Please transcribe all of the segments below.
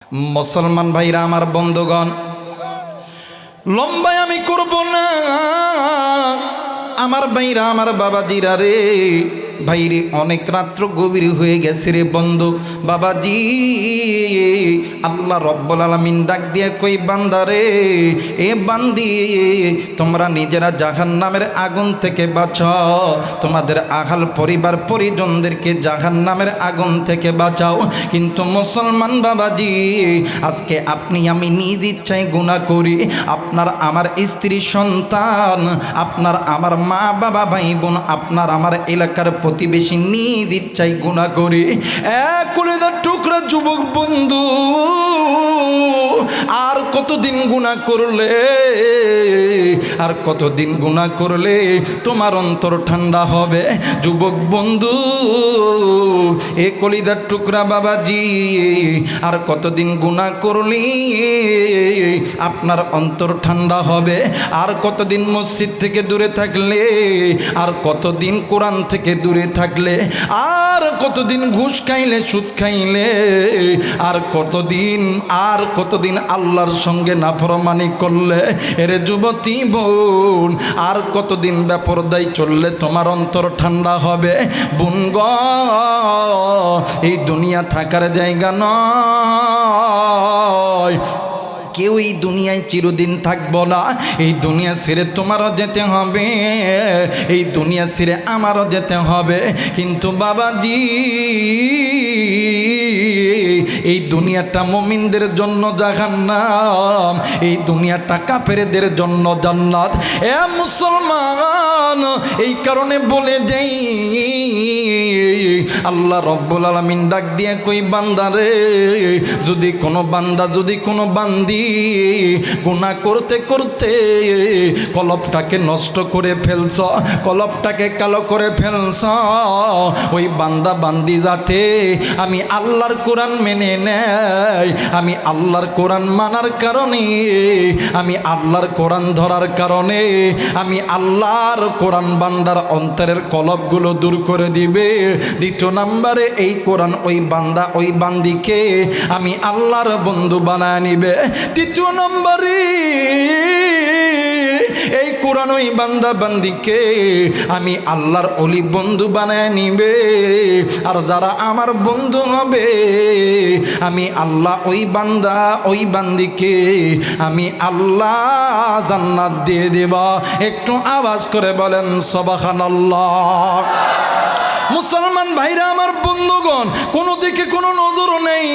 মুসলমান ভাইরা আমার বন্ধুগণ, লম্বায় আমি করব না। আমার ভাইরা আমার বাবাজিরা রে, ভাইরে অনেক রাত্র গভীর হয়ে গেছে রে বন্ধু। বাবাজি, আল্লাহ রব্বুল আলামিন ডাক দিয়ে কই বান্দারে, এ বান্দি, তোমরা নিজেরা জাহান্নামের আগুন থেকে বাঁচাও, তোমাদের আহাল পরিবার পরিজনদেরকে জাহান্নামের আগুন থেকে বাঁচাও। কিন্তু মুসলমান বাবাজি, আজকে আপনি আমি নিজ ইচ্ছায় গুনাহ করি। আপনার আমার স্ত্রী সন্তান, আপনার আমার মা বাবা ভাই বোন, আপনার আমার এলাকার প্রতিবেশী নিজ ইচ্ছায় গুনাহ করি। কলিজার টুকরা যুবক বন্ধু, আর কতদিন গুনাহ করলে, আর কতদিন গুনাহ করলে তোমার অন্তর ঠান্ডা হবে? যুবক বন্ধু, এ কলিজার টুকরা বাবাজি, আর কতদিন গুনাহ করলি আপনার অন্তর ঠান্ডা হবে? আর কতদিন মসজিদ থেকে দূরে থাকলে, আর কতদিন কোরআন থেকে দূরে থাকলে, আর কতদিন ঘুষ খাইলে, সুদ খাইলে, আর কতদিন আল্লাহর সঙ্গে নাফরমানি করলে? এরে যুবতী বোন, আর কতদিন বেপরদায় চললে তোমার অন্তর ঠান্ডা হবে? বোন গো, এই দুনিয়া থাকার জায়গা নয়। কেউ এই দুনিয়ায় চিরদিন থাকবো না। এই দুনিয়া ছেড়ে তোমারও যেতে হবে, এই দুনিয়া ছেড়ে আমারও যেতে হবে। কিন্তু বাবাজি, এই দুনিয়াটা মুমিনদের জন্য জাহান্নাম, এই দুনিয়াটা কাফেরদের জন্য জান্নাত। এ মুসলমান, এই কারণে বলে যাই, আল্লাহ রব্বুল আলামিন ডাক দিয়ে কই বান্দারে, যদি কোনো বান্দা, যদি কোনো বান্দি গুনাহ করতে করতে কলবটাকে নষ্ট করে ফেলছ, কলবটাকে কালো করে ফেলছ, ওই বান্দা বান্দি যাতে আমি আল্লাহর কোরআন মেনে নেয়, আমি আল্লাহর কোরআন মানার কারণে, আমি আল্লাহর কোরআন ধরার কারণে, আমি আল্লাহর কোরআন বান্দার অন্তরের কলবগুলো দূর করে দিবে। দ্বিতীয় নম্বরে, এই কোরআন ওই বান্দা ওই বান্দিকে আমি আল্লাহর বন্ধু বানায় নিবে। তৃতীয় নম্বরে, এই কোরআন ওই বান্দা বান্দিকে আমি আল্লাহর অলি বন্ধু বানায় নিবে। আর যারা আমার বন্ধু হবে, আমি আল্লাহ ওই বান্দা ওই বান্দিকে আমি আল্লাহ জান্নাত দিয়ে দেব। একটু আওয়াজ করে বলেন সুবহানাল্লাহ। মুসলমান ভাইরা আমার বন্ধুগণ, কোনো দিকে কোনো নজর নেই।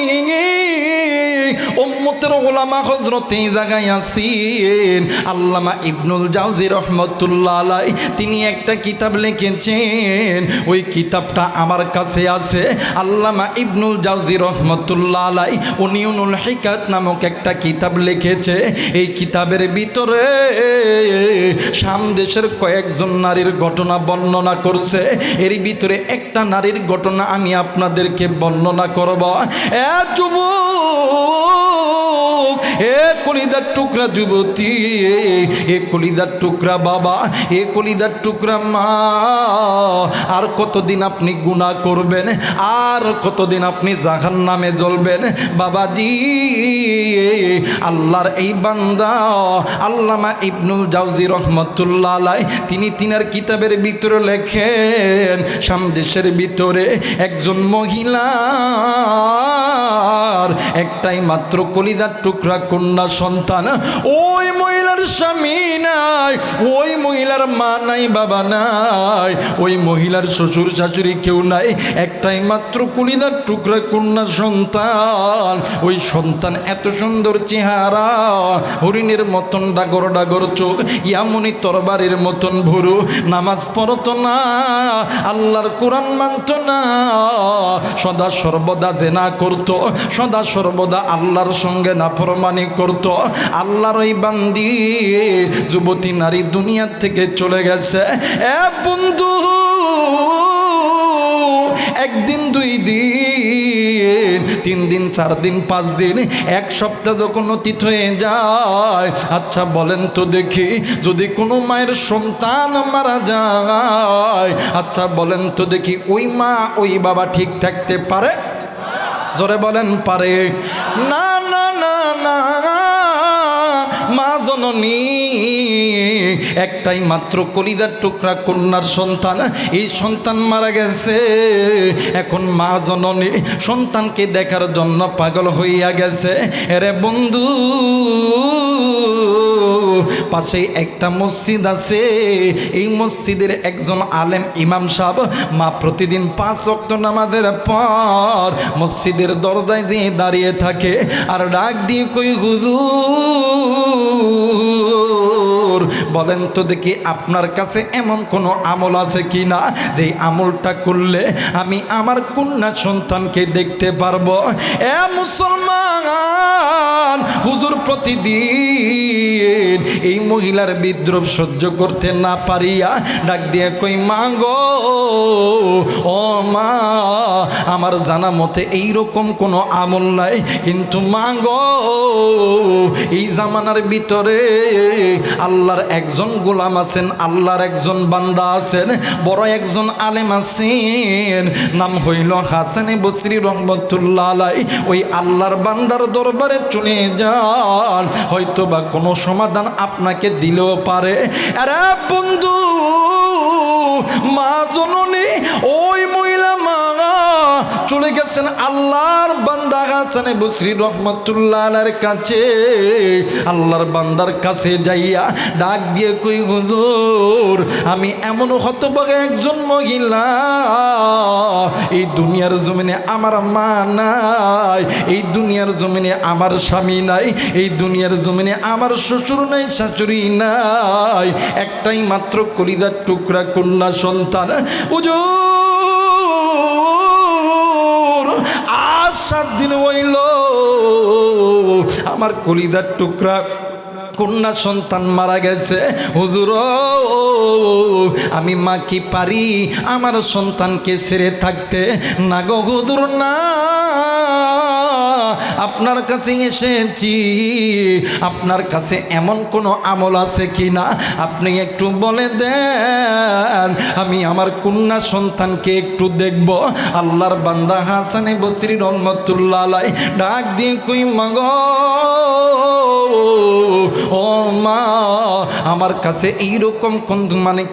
উম্মতের উলামা হযরত এই জায়গায় আছেন আল্লামা ইবনুল জাওজি রহমাতুল্লাহ আলাইহি, তিনি একটা কিতাব লিখেছেন, ওই কিতাবটা আমার কাছে আছে। আল্লামা ইবনুল জাওজি রহমাতুল্লাহ আলাইহি উনিউনুল হিকায়াত নামক একটা কিতাব লিখেছে। এই কিতাবের ভিতরে শাম দেশের কয়েকজন নারীর ঘটনা বর্ণনা করছে। এর ভিতরে একটা নারীর ঘটনা আমি আপনাদেরকে বর্ণনা করব। এ যুবক, এ কলিজার টুকরা যুবতী, এ কলিজার টুকরা বাবা, এ কলিজার টুকরা মা, আর কতদিন আপনি গুনাহ করবেন? আর কতদিন আপনি জাহান্নামে জ্বলবেন? বাবাজি, আল্লাহর এই বান্দা আল্লামা ইবনুল জাওজি রহমাতুল্লাহ আলাইহি, তিনি তিনার কিতাবের ভিতরে লেখেন, শাম দেশের ভিতরে একজন মহিলার একটাই মাত্র কলিজার টুকরা কন্যা সন্তান। ওই মহিলার স্বামী নাই, ওই মহিলার মা নাই, বাবা নাই, ওই মহিলার শ্বশুর শাশুড়ি কেউ নাই, একটাই মাত্র কলিজার টুকরা কন্যা সন্তান। ওই সন্তান এত সুন্দর চেহারা, হরিণের মতন ডাগর ডাগর চোখ, ইয়ামনি তরবারির মতন ভুরু, নামাজ পড়তো না, আল্লাহর কোরআন মানত না, সদা সর্বদা জেনা করত, সদা সর্বদা আল্লাহর সঙ্গে নাফরমানি করত। আল্লাহর ওই বান্দি যুবতী নারী দুনিয়া থেকে চলে গেছে। এ বন্ধু, একদিন, দুই দিন, 3 দিন, 4 দিন, 5 দিন, 1 সপ্তাহ যখন অতীত হয়ে যায়, আচ্ছা বলেন তো দেখি, যদি কোনো মায়ের সন্তান মারা যায়, আচ্ছা বলেন তো দেখি, ওই মা ওই বাবা ঠিক থাকতে পারে? জোরে বলেন পারে? না জননী একটাই মাত্র কলিজার টুকরা কন্যার সন্তান, এই সন্তান মারা গেছে। এখন মা জননী সন্তানকে দেখার জন্য পাগল হইয়া গেছে। এরে বন্ধু, পাশে একটা মসজিদ আছে, এই মসজিদের একজন আলেম ইমাম সাহেব মা প্রতিদিন 5 ওয়াক্ত নামাজের পর মসজিদের দরজায় দিয়ে দাঁড়িয়ে থাকে আর ডাক দিয়ে কই, হুজুর বলেন তো দেখি আপনার কাছে এমন কোনো আমল আছে কি না যে আমলটা করলে আমি আমার কন্যা সন্তানকে দেখতে পারবো। এ মুসলমান, হুজুর প্রতিদিন এই মহিলার বিদ্রোহ সহ্য করতে না পারিয়া ডাক দিয়ে কই, মা গো, ও মা, আমার জানা মতে এইরকম কোনো আমল নাই, কিন্তু মা গো, এই জামানার ভিতরে আল্লাহর একজন গোলাম আছেন, আল্লাহর একজন বান্দা আছেন, বড় একজন আলেম আছেন, নাম হইল হাসান বসরি রহমতুল্লাহ আলাই। ওই আল্লাহর বান্দার দরবারে চলে যান, হয়তো বা কোনো সমাধান আপনাকে দিলেও পারে। আরে বন্ধু, মা জননী ওই মহিলা মা চলে গেছেন আল্লাহর বান্দা হাসান বসরি রহমতুল্লাহ আলাইহির কাছে। আল্লাহর বান্দার কাছে যাইয়া ডাক দিয়ে কই, হুজুর আমি এমন হতভাগা একজন মহিলা, এই দুনিয়ার জমিনে আমার মা নাই, এই দুনিয়ার জমিনে আমার স্বামী নাই, এই দুনিয়ার জমিনে আমার শ্বশুর নাই, শাশুড়ি নাই, একটাই মাত্র কলিজার টুকরা কন্যা সন্তান। হুজুর আজ 7 দিন হইল আমার কলিজার টুকরা কন্যা সন্তান মারা গেছে। হুজুর আমি মা কি পারি আমার সন্তানকে ছেড়ে থাকতে? না গো হুজুর না, আপনার কাছে এসেছি, আপনার কাছে এমন কোনো আমল আছে কি না আপনি একটু বলে দেন, আমি আমার কন্যা সন্তানকে একটু দেখব। আল্লাহর বান্দা হাসান বসরি রহমতুল্লাহ আলাই ডাক দিয়ে কই, মা গো, ও মা, আমার কাছে এইরকম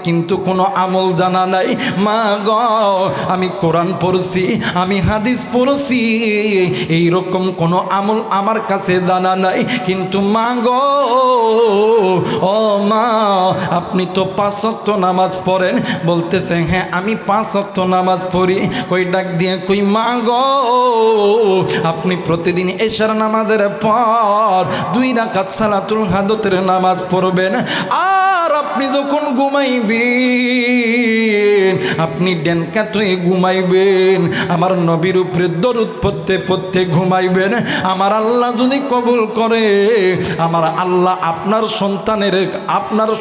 কিন্তু কোনো আমল জানা নাই। মা গো, আমি কোরআন পড়ছি, আমি হাদিস পড়ছি, এইরকম কোনো আমল আমার কাছে জানা নাই, কিন্তু মা গো, ও মা, আপনি তো 5 ওয়াক্ত নামাজ পড়েন। বলতেছে হ্যাঁ আমি 5 ওয়াক্ত নামাজ পড়ি। কই ডাক দিয়ে কই, মা গো, আপনি প্রতিদিন এশার নামাজের পর 2 রাকাত সালাতুল হাজতের নামাজ পড়বেন, আর আপনি যখন ঘুমাইবেন আপনি ডেনকাতুয়ে ঘুমাইবেন, আমার নবীর উপরে দরুদ পড়তে পড়তে ঘুমাইবেন। আমার আল্লাহ যদি কবুল করে, আমার আল্লাহ আপনার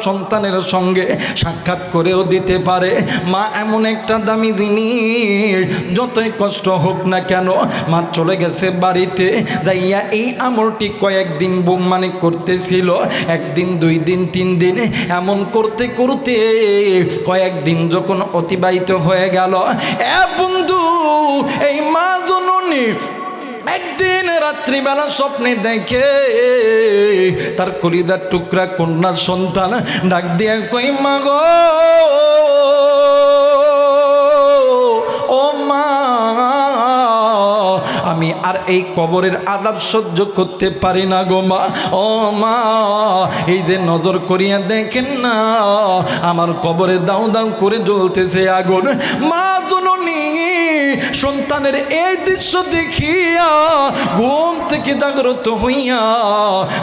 সন্তানের সঙ্গে সাক্ষাৎ করেও দিতে পারে। মা এমন একটা দামি জিনিস, যতই কষ্ট হোক না কেন মা চলে গেছে বাড়িতে যাইয়া এই আমলটি কয়েকদিন করতেছিল, 1 দিন 2 দিন 3 দিন, এমন করতে করতে কয়েকদিন যখন অতিবাহিত হয়ে গেল, এ বন্ধু, এই মা জননী একদিন রাত্রিবেলা স্বপ্নে দেখে তার কলিজার টুকরা কন্যা সন্তান ডাক দিয়ে কই, মা গো, ও মা, আমি আর এই কবরের আযাব সহ্য করতে পারি না গো মা। ও মা, এই যে নজর করিয়া দেখেন না, আমার কবরে দাউ দাউ করে জ্বলতেছে আগুন। মা জননী সন্তানের এই দৃশ্য দেখিয়া ঘুম থেকে জাগ্রত হইয়া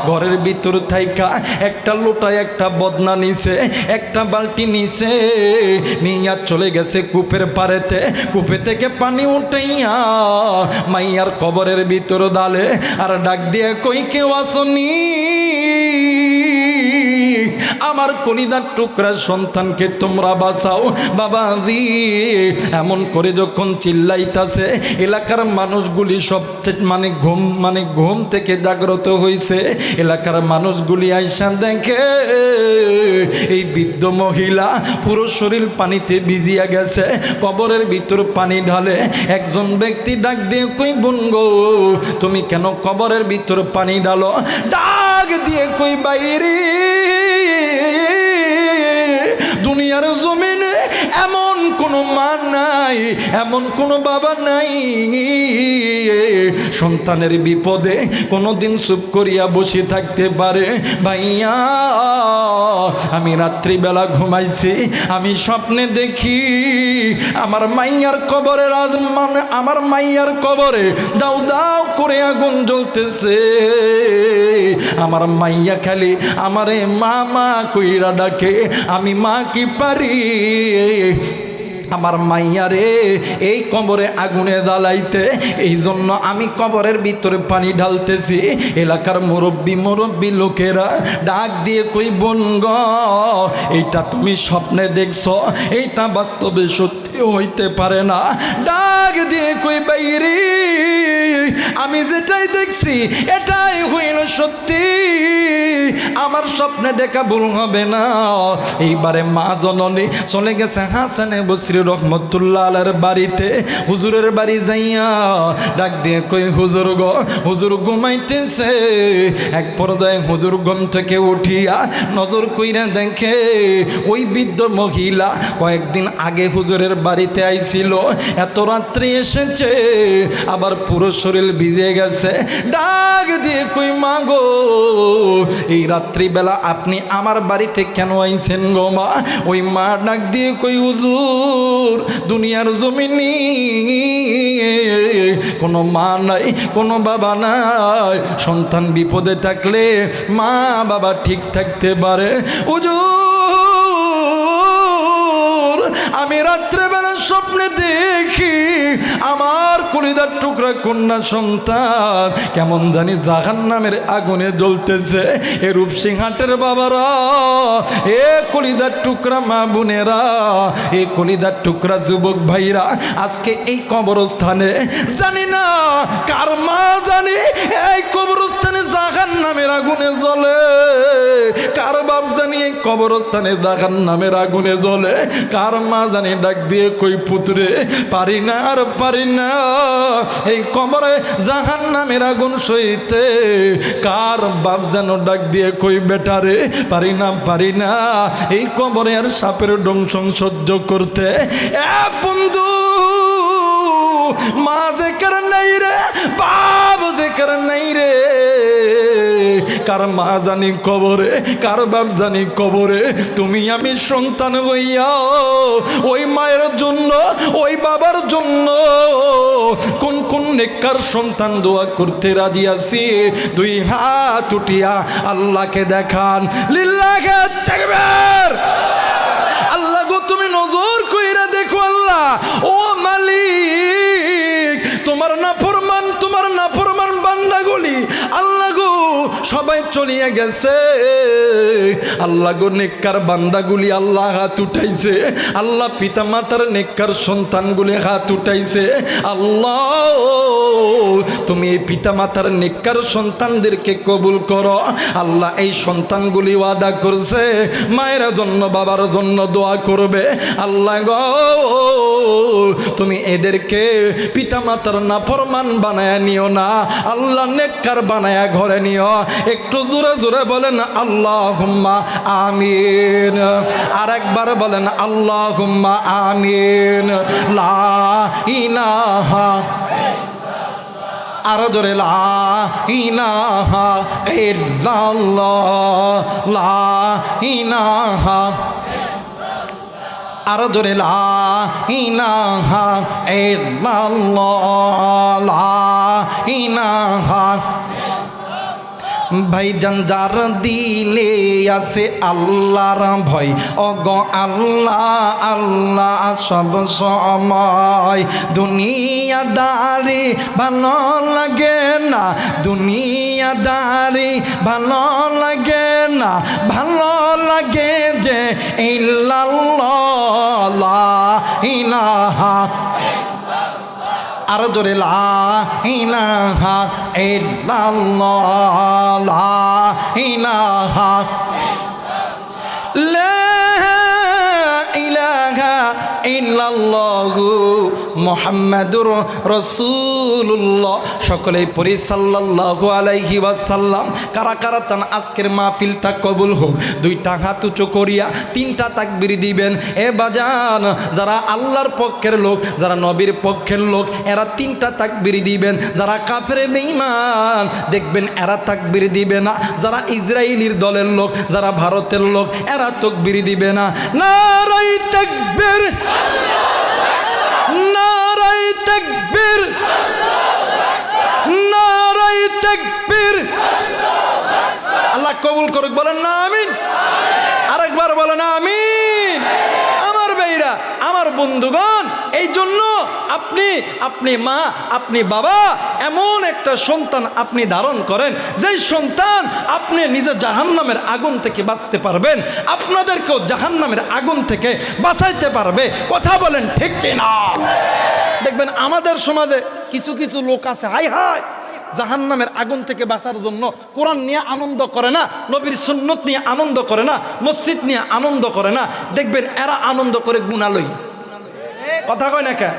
ঘরের ভিতর থাইকা একটা লোটায় একটা বদনা নিছে, একটা বালতি নিছে, নিয়া চলে গেছে কূপের পাড়েতে। কূপে থেকে পানি উঠাইয়া মাইয়ার কবরের ভিতর ডালে আর ডাক দিয়ে কই, কেউ আসনি? আমার কলিজার টুকরা সন্তানকে তোমরা বাঁচাও বাবাজি। এমন করে যখন চিল্লাইতাছে এলাকার মানুষগুলি সব ঘুম থেকে জাগ্রত হয়েছে। এলাকার মানুষগুলি আইসা দেখে এই বৃদ্ধ মহিলা পুরো শরীর পানিতে ভিজিয়া গেছে, কবরের ভিতর পানি ঢালে। একজন ব্যক্তি ডাক দিয়ে কই বোন গো, তুমি কেন কবরের ভিতর পানি ঢালো? ডাক দিয়ে কই বাইরে, দুনিয়ার জমিনে এমন কোনো মা নাই, এমন কোনো বাবা নাই সন্তানের বিপদে কোনোদিন চুপ করিয়া বসে থাকতে পারে। ভাইয়া, আমি রাত্রিবেলা ঘুমাইছি, আমি স্বপ্নে দেখি আমার মাইয়ার কবরে আমার মাইয়ার কবরে দাউ দাউ করে আগুন জ্বলতেছে। আমার মাইয়া খালি আমারে মামা কইরা ডাকে, আমি মা কি পারি আমার মাইয়ারে এই কবরে আগুনে জ্বালাইতে। এই জন্য আমি কবরের ভিতরে পানি ঢালতেছি। এলাকার মুরব্বী লোকেরা ডাক দিয়ে কই বোন গো, এইটা তুমি স্বপ্নে দেখছো, এইটা বাস্তবে সত্যি হইতে পারে না। ডাক দিয়ে কই বাইরে, আমি যেটাই দেখছি এটাই হইল সত্যি, আমার স্বপ্নে দেখা ভুল হবে না। এইবারে মা জননী চলে গেছে হাসানে বসরি রহমতুল্লাহ আলাইহির বাড়িতে। হুজুরের বাড়ি যাইয়া ডাক দিয়ে কই হুজুর গো, হুজুর ঘুমাইতেছে। এক পর্যায়ে হুজুর ঘুম থেকে উঠিয়া নজর কইরা দেখে ওই বৃদ্ধ মহিলা কয়েকদিন আগে হুজুরের বাড়িতে আইছিল, এত রাত্রে এসেছে, আবার পুরো শরীর ভিজে গেছে। ডাক দিয়ে কই মা গো, এই রাত্রিবেলা আপনি আমার বাড়িতে কেন আইছেন গো মা? ওই মা ডাক দিয়ে কই হুজুর, দুনিয়ার জমিনে কোনো মা নাই, কোনো বাবা নাই। সন্তান বিপদে থাকলে মা বাবা ঠিক থাকতে পারে। হুজুর, আমি রাত্রেবেলা স্বপ্নে দেখি আমার কলিজার টুকরা কন্যা সন্তান কেমন জানি জাহান্নামের আগুনে জ্বলতেছে। এ রূপসিংহাটের বাবারা, এ কলিজার টুকরা মা বোনেরা, এ কলিজার টুকরা যুবক ভাইরা, আজকে এই কবরস্থানে জানি না কার মা জানি এই কবরস্থানে জাহান্নামের আগুনে জ্বলে, কার বাপ জানি এই কবরস্থানে জাহান্নামের আগুনে জ্বলে, কার মা জানি ডাক দিয়ে কই পুত্রে পারি না আর পারি না এই কবরে জাহান্নামের আগুন সইতে। কার বাপ যেন ডাক দিয়ে কই বেটারে পারি না এই কবরে আর সাপের দংশন সহ্য করতে। এ বন্ধু, মা যেকার নাই রে, বাপ যেকার নাই রে, কার মা জানি কবরে, কার বাপ জানি কবরে। তুমি আমি সন্তান হইয়া ওই মায়ের জন্য, ওই বাবার জন্য কোন কোন নেককার সন্তান দোয়া করতে রাজি আছি? দুই হাত উঠিয়া আল্লাহকে দেখান, লিল্লাহে তাকবীর। আল্লাহ গো, তুমি নজর কইরা দেখো আল্লাহ, ও মালিক, তোমার নাফরমান বান্দাগুলি আল্লাহ গো সবাই চলিয়ে গেছে। আল্লাহ গো, নেককার বান্দাগুলি আল্লাহ হাত উঠাইছে, আল্লাহ পিতা মাতার নেককার সন্তানগুলি হাত উঠাইছে। আল্লাহ, তুমি এই পিতা মাতার নেককার সন্তানদেরকে কবুল করো। আল্লাহ, এই সন্তানগুলি ওয়াদা করছে মায়ের জন্য বাবার জন্য দোয়া করবে। আল্লাহ গো, তুমি এদেরকে পিতা মাতার নাফরমান বানায় নিও না, আল্লাহ নেককার বানায়া ঘরে নিও। একটু জোরে জোরে বলেন আল্লাহুম্মা আমিন। আর একবার বলেন আল্লাহুম্মা আমিন। লা ইলাহা, আরো জোরে লা ইলাহা ইল্লাল্লাহ, লা ইলাহা, আরো জোরে লা ইলাহা ইল্লাল্লাহ, লা ইলাহা। ভাইজান যার দিলে আছে আল্লাহর ভয়, অগ আল্লাহ আল্লাহ সব সময়। দুনিয়াদারি ভালো লাগে না, দুনিয়াদারি ভালো লাগে না, ভালো লাগে যে ইল্লাল্লাহ লা ইলাহা, আর জোরে লা ইলাহা ইল্লাল্লাহ লা ইলাহা লা ইলাহা ইল্লাল্লাহু মুহাম্মাদুর রাসূলুল্লাহ। সকলেই পড়ি সাল্লাল্লাহু আলাইহি ওয়াসাল্লাম। কারা কারা চান আজকের মাহফিলটা কবুল হোক, দুইটা হাত উঁচু করিয়া তিনটা তাকবীর দিবেন। এ বাজান, যারা আল্লাহর পক্ষের লোক, যারা নবীর পক্ষের লোক, এরা তিনটা তাকবীর দিবেন। যারা কাফের বেঈমান দেখবেন এরা তাকবীর দিবে না। যারা ইসরায়েলির দলের লোক, যারা ভারতের লোক, এরা তাকবীর দিবে না। নারায়ে তাকবীর, নারায়ে তাকবীর, নারায়ে তাকবীর। আল্লাহ কবুল করুক, বলেন না আমিন। আরেকবার বলেন আমিন। আমার ভাইরা, আমার বন্ধুগণ, এই জন্য আপনি মা, আপনি বাবা, এমন একটা সন্তান আপনি ধারণ করেন যেই সন্তান আপনি নিজে জাহান্নামের আগুন থেকে বাঁচতে পারবেন, আপনাদেরকেও জাহান্নামের আগুন থেকে বাঁচাইতে পারবে। কথা বলেন ঠিক কিনা? দেখবেন আমাদের সমাজে কিছু কিছু লোক আছে, হায় হায়, জাহান্নামের আগুন থেকে বাঁচার জন্য কোরআন নিয়ে আনন্দ করে না, নবীর সুন্নত নিয়ে আনন্দ করে না, মসজিদ নিয়ে আনন্দ করে না। দেখবেন এরা আনন্দ করে গুনাহ লই। কথা কয় না কে?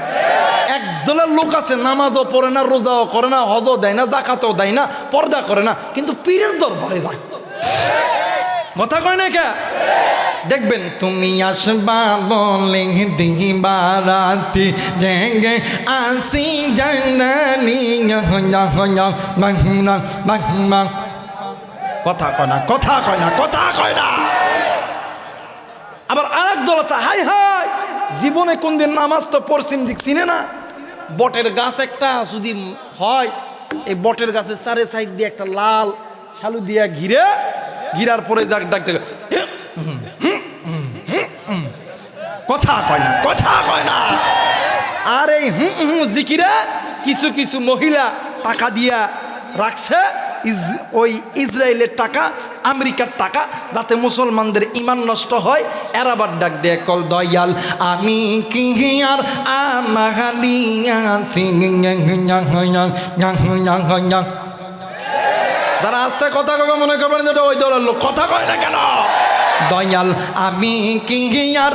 একদলের লোক আছে, নামাজও পড়ে না, রোজাও করে না, হজও দেয় না, জাকাতও দেয় না, পর্দা করে না, কিন্তু পীরের দরবারে যায়। কথা কয় না কে? দেখবেন তুমি আসবা বলে দিবারাতি জেগে আসি জানানি। কথা কয় না, কথা কয় না, কথা কয় না। আবার আরেক দল আছে, হাই হাই, জীবনে কোনদিন নামাজ তো পড়ছিম দিক চিনে না। বটের গাছ একটা যদি হয়, এই বটের গাছের চারে সাইড দিয়ে একটা লাল শালু দিয়া ঘিরার পরে ডাকতে কথা কয় না, কথা কয় না। আর এই জিকিরে কিছু কিছু মহিলা টাকা দিয়া রাখছে, ওই ইসরায়েলের টাকা, আমেরিকার টাকা, যাতে মুসলমানদের ইমান নষ্ট হয়। এরা আবার ডাক দিয়ে কল দয়াল আমি কি আর যারা আস্তে কথা কবে মনে করবেন যেটা ওই দলের লোক। কথা কয় না কেন? দয়াল আমি কি আর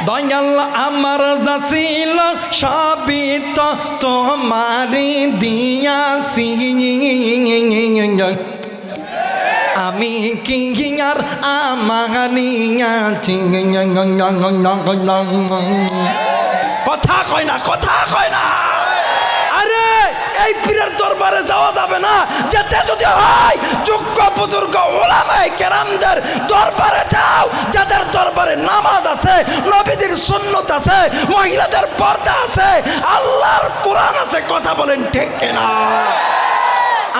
দয়াল আমার যাছিল সবই তো তোমারি দিয়াছি, আমি কি আর আমানিয়াছি। কথা কয় না, কথা কয় না। আরে এই পীরের দরবারে যাওয়া যাবে না, যেতে যদি হয় যোগ্য বুজুর্গ ওলামায়ে কেরামদের দরবারে যাও, যাদের দরবারে নামাজ আছে, নবীদের সুন্নত আছে, মহিলাদের পর্দা আছে, আল্লাহর কোরআন আছে। কথা বলেন ঠিক কিনা?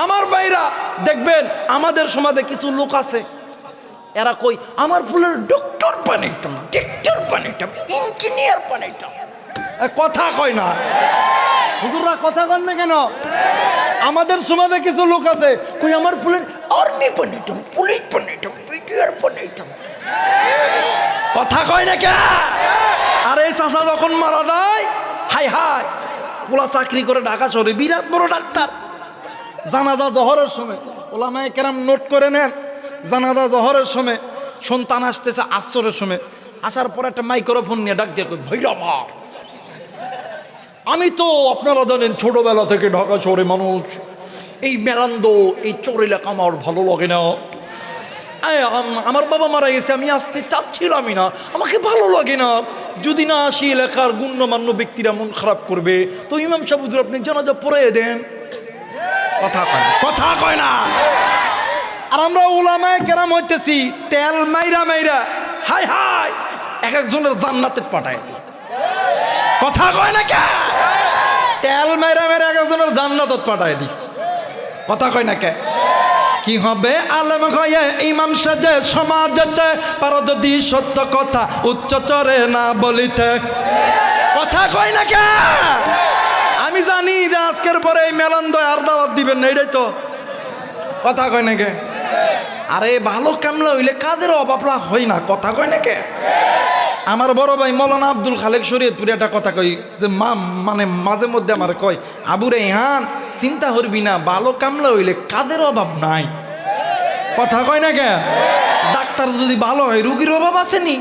আমার ভাইরা, দেখবেন আমাদের সমাজে কিছু লোক আছে, এরা কই আমার ফুলের ডক্টর বানাইতাম, ডাক্তার বানাইতাম, ইঞ্জিনিয়ার বানাইতাম। কথা কয় না। হুজুররা কথা কন না কেন? আমাদের সমাজে কিছু লোক আছে, কই আমার ফুলের আর্মি বানাইতাম, পুলিশ বানাইতাম, বিটিআর বানাইতাম। কথা কয় না কে? আর এই চাচা যখন মারা যায়, হাই হাই, পোলা চাকরি করে ঢাকা শহরে, বিরাট বড় ডাক্তার। জানাজা জহরের সময় ওলামায়ে কেরাম নোট করে নেন, জানাজা জহরের সময় সন্তান আসতেছে আসরের সময়, আসার পর একটা মাইক্রোফোন নিয়ে ডাক দিয়ে কই, ভাইরা আমার, আমি তো আপনারা জানেন ছোটবেলা থেকে ঢাকা শহরে মানুষ, এই মেলান্দ, এই চোর এলাকা আমার ভালো লাগে না। আমার বাবা মারা গেছে, আমি আসতে চাচ্ছিলামই না, আমাকে ভালো লাগে না। যদি না আসি এলাকার গণ্যমান্য ব্যক্তিরা মন খারাপ করবে, তো ইমাম সাহেব হুজুর আপনি জানাজা পড়ে দেন। কথা কয় না, কথা কয় না। আর আমরা উলামায়ে কেরাম হইতেছি তেল মাইরা মাইরা, হাই হাই, এক একজনের জান্নাতে পাঠায় দিই। কথা কয় না কে? তেল মেরে মেরে একজনের জান্নাত পাঠায় দি। কথা কয় না কে? কি হবে আলেম হয়ে ইমাম সাজে সমাজতে পারো যদি সত্য কথা উচ্চ চরে না বলিতে। কথা কয় না কে? আমি জানি যে আজকের পরে এই মেলান্দ আর দাওয়াত দিবেন না, এটাই তো কথা কয় না কে? আরে ভালো কামলা হইলে কাদের অভাবলা হয় না। কথা কয় না কে? আমার বড় ভাই মৌলানা আব্দুল খালেক শরীয়তপুরে একটা কথা কই যে মানে মাঝে মধ্যে আমার কয়, আবু রেহান চিন্তা করবি না, ভালো কামলা হইলে কাদের অভাব নাই। কথা কয় না কে? ডাক্তার যদি ভালো হয় রুগীর অভাব আসেনি।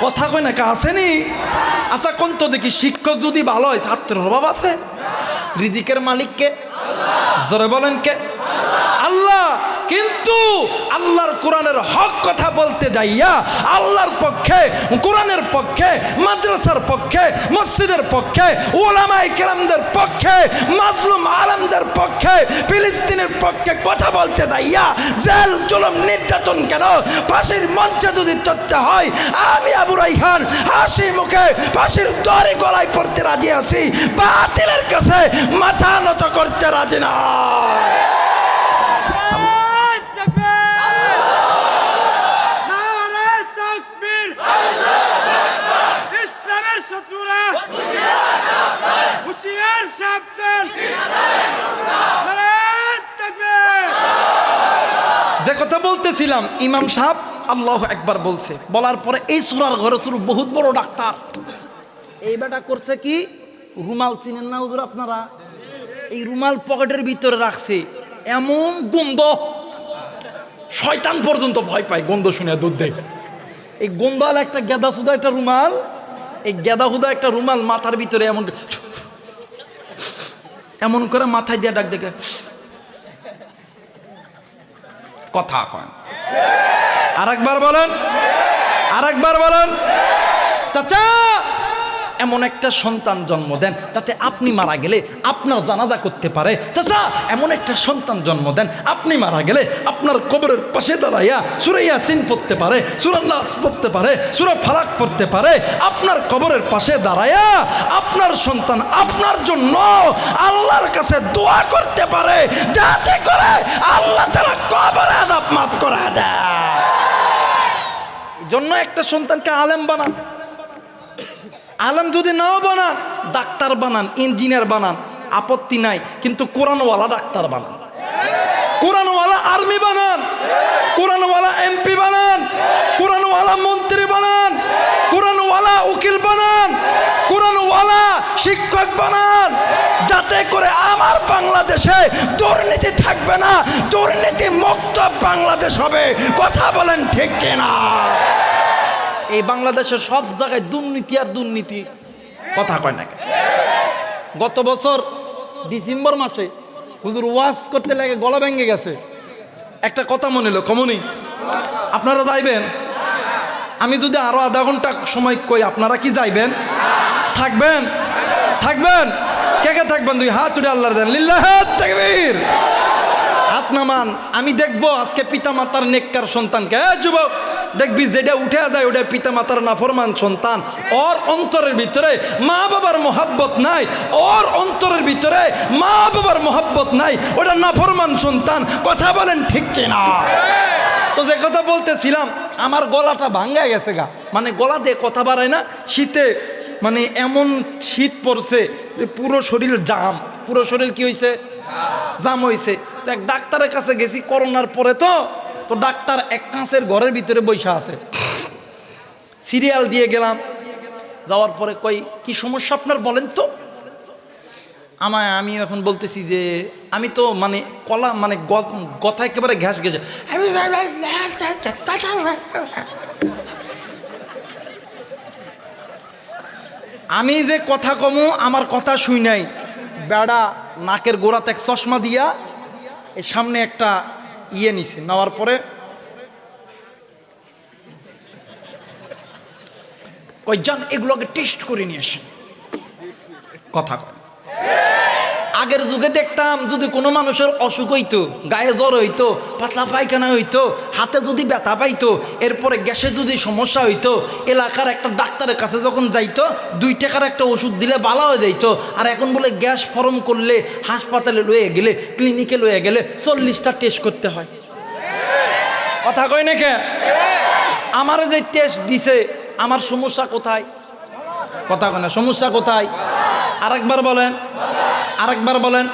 কথা কয় না কে? আসেনি। আচ্ছা কোন তো দেখি শিক্ষক যদি ভালো হয় ছাত্রের অভাব আছে? রিজিকের মালিককে জোরে বলেন কে? আল্লাহ। কিন্তু আল্লাহর কোরআনের হক কথা বলতে যাইয়া আল্লাহর পক্ষে, কোরআনের পক্ষে, মাদ্রাসার পক্ষে, মসজিদের পক্ষে, ওলামায়ে কেরামদের পক্ষে, মাজলুম আলেমদের পক্ষে, ফিলিস্তিনের পক্ষে কথা বলতে যাইয়া জেল জুলুম নির্যাতন কেন, ফাঁসির মঞ্চে যদি চড়তে হয় আমি আবু রাইহান হাসি মুখে ফাঁসির দড়ি গলায় পড়তে রাজি আছি, বাতিলের কাছে মাথা নত করতে রাজি না। যে কথা বলতেছিলাম, ইমাম সাহেব আল্লাহু আকবার বলছে, বলার পরে এই সূরার ঘরে শুরু বহুত বড় ডাক্তার এই বেটা করছে কি, রুমাল চিনেন না হুজুর আপনারা? এই রুমাল পকেটের ভিতরে রাখছে, এমন গন্ধ শয়তান পর্যন্ত ভয় পায় গন্ধ শুনে দুধ দেয়। এই গন্ধওয়ালা একটা গেদা সুদা একটা রুমাল, এই গেদা হুদা একটা রুমাল মাথার ভিতরে এমন এমন করে মাথায় দিয়ে ডাক দেখে কথা কয়। আরেকবার বলেন, আরেকবার বলেন। চাচা এমন একটা সন্তান জন্ম দেন যাতে আপনি মারা গেলে আপনার জানাজা করতে পারে। চাচা এমন একটা সন্তান জন্ম দেন আপনি মারা গেলে আপনার কবরের পাশে দাঁড়াইয়া সূরা ইয়াসিন পড়তে পারে, সূরা নাস পড়তে পারে, সূরা ফালাক পড়তে পারে। আপনার কবরের পাশে দাঁড়াইয়া আপনার সন্তান আপনার জন্য আল্লাহর কাছে দোয়া করতে পারে, যাতে করে আল্লাহ তাআলা কবরে আযাব মাফ করে দেয়। জন্য একটা সন্তানকে আলেম বানান। আলেম যদি নাও বানান, ডাক্তার বানান, ইঞ্জিনিয়ার বানান, আপত্তি নাই, কিন্তু কোরআনওয়ালা ডাক্তার বানান, কোরআনওয়ালা আর্মি বানান, কোরআনওয়ালা এমপি বানান, কোরআনওয়ালা মন্ত্রী বানান, কোরআনওয়ালা উকিল বানান, কোরআনওয়ালা শিক্ষক বানান, যাতে করে আমার বাংলাদেশে দুর্নীতি থাকবে না, দুর্নীতি মুক্ত বাংলাদেশ হবে। কথা বলেন ঠিক কিনা? এই বাংলাদেশের সব জায়গায় দুর্নীতি আর দুর্নীতি। কথা কয় না। গত বছর ডিসেম্বর মাসে হুজুর ওয়াজ করতে লাগে গলা ভেঙে গেছে। একটা কথা মনে হলো, কমনি আপনারা যাইবেন? আমি যদি আরো আধা ঘন্টা সময় কই আপনারা কি যাইবেন? থাকবেন? থাকবেন? কে কে থাকবেন? দুই হাত উঠে আল্লাহর দেন, লিল্লাহি তাকবীর। হাত নামান। আমি দেখবো আজকে পিতা মাতার নেককার সন্তানকে। যুবক দেখবি যেটা উঠে দেয় ওটা পিতা মাতার নাফরমান সন্তান। ওর অন্তরের ভিতরে মা বাবার মোহাব্বত নাই, ওর অন্তরের ভিতরে মা বাবার মোহাব্বত নাই, ওটা নাফরমান সন্তান। কথা বলেন ঠিক কিনা? তো যে কথা বলতেছিলাম, আমার গলাটা ভাঙ্গা গেছে গা, মানে গলা দিয়ে কথা বাড়ায় না। শীতে মানে এমন শীত পড়ছে যে পুরো শরীর জাম, পুরো শরীর কি হয়েছে? জাম হয়েছে। তো এক ডাক্তারের কাছে গেছি করোনার পরে, তো ডাক্তার এক কাঁচের ঘরের ভিতরে বসে আছে, সিরিয়াল দিয়ে গেলাম। যাওয়ার পরে কই কি সমস্যা আপনার বলেন তো। আমি এখন বলতেছি যে আমি তো মানে কলা মানে কথা একেবারে ঘ্যাস গেছে। আমি যে কথা কমু আমার কথা শুই নাই। বেড়া নাকের গোড়াতে এক চশমা দিয়া এই সামনে একটা ইয়ে নিছে, নেওয়ার পরে কই যান এগুলোকে টেস্ট করে নিয়ে আসেন। কথা কয় আগের যুগে দেখতাম যদি কোনো মানুষের অসুখ হইতো, গায়ে জ্বর হইতো, পাতলা পায়খানা হইতো, হাতে যদি ব্যথা পাইতো, এরপরে গ্যাসে যদি সমস্যা হইতো, এলাকার একটা ডাক্তারের কাছে যখন যাইতো 2 টাকার একটা ওষুধ দিলে ভালো হয়ে যাইতো। আর এখন বলে গ্যাস ফর্ম করলে হাসপাতালে লয়ে গেলে, ক্লিনিকে লয়ে গেলে 40টা টেস্ট করতে হয়। কথা কয় না কে? আমার যে টেস্ট দিছে, আমার সমস্যা কোথায়? কথা কয় না, সমস্যা কোথায়? আরেকবার বলেন, আরেকবার বলেন।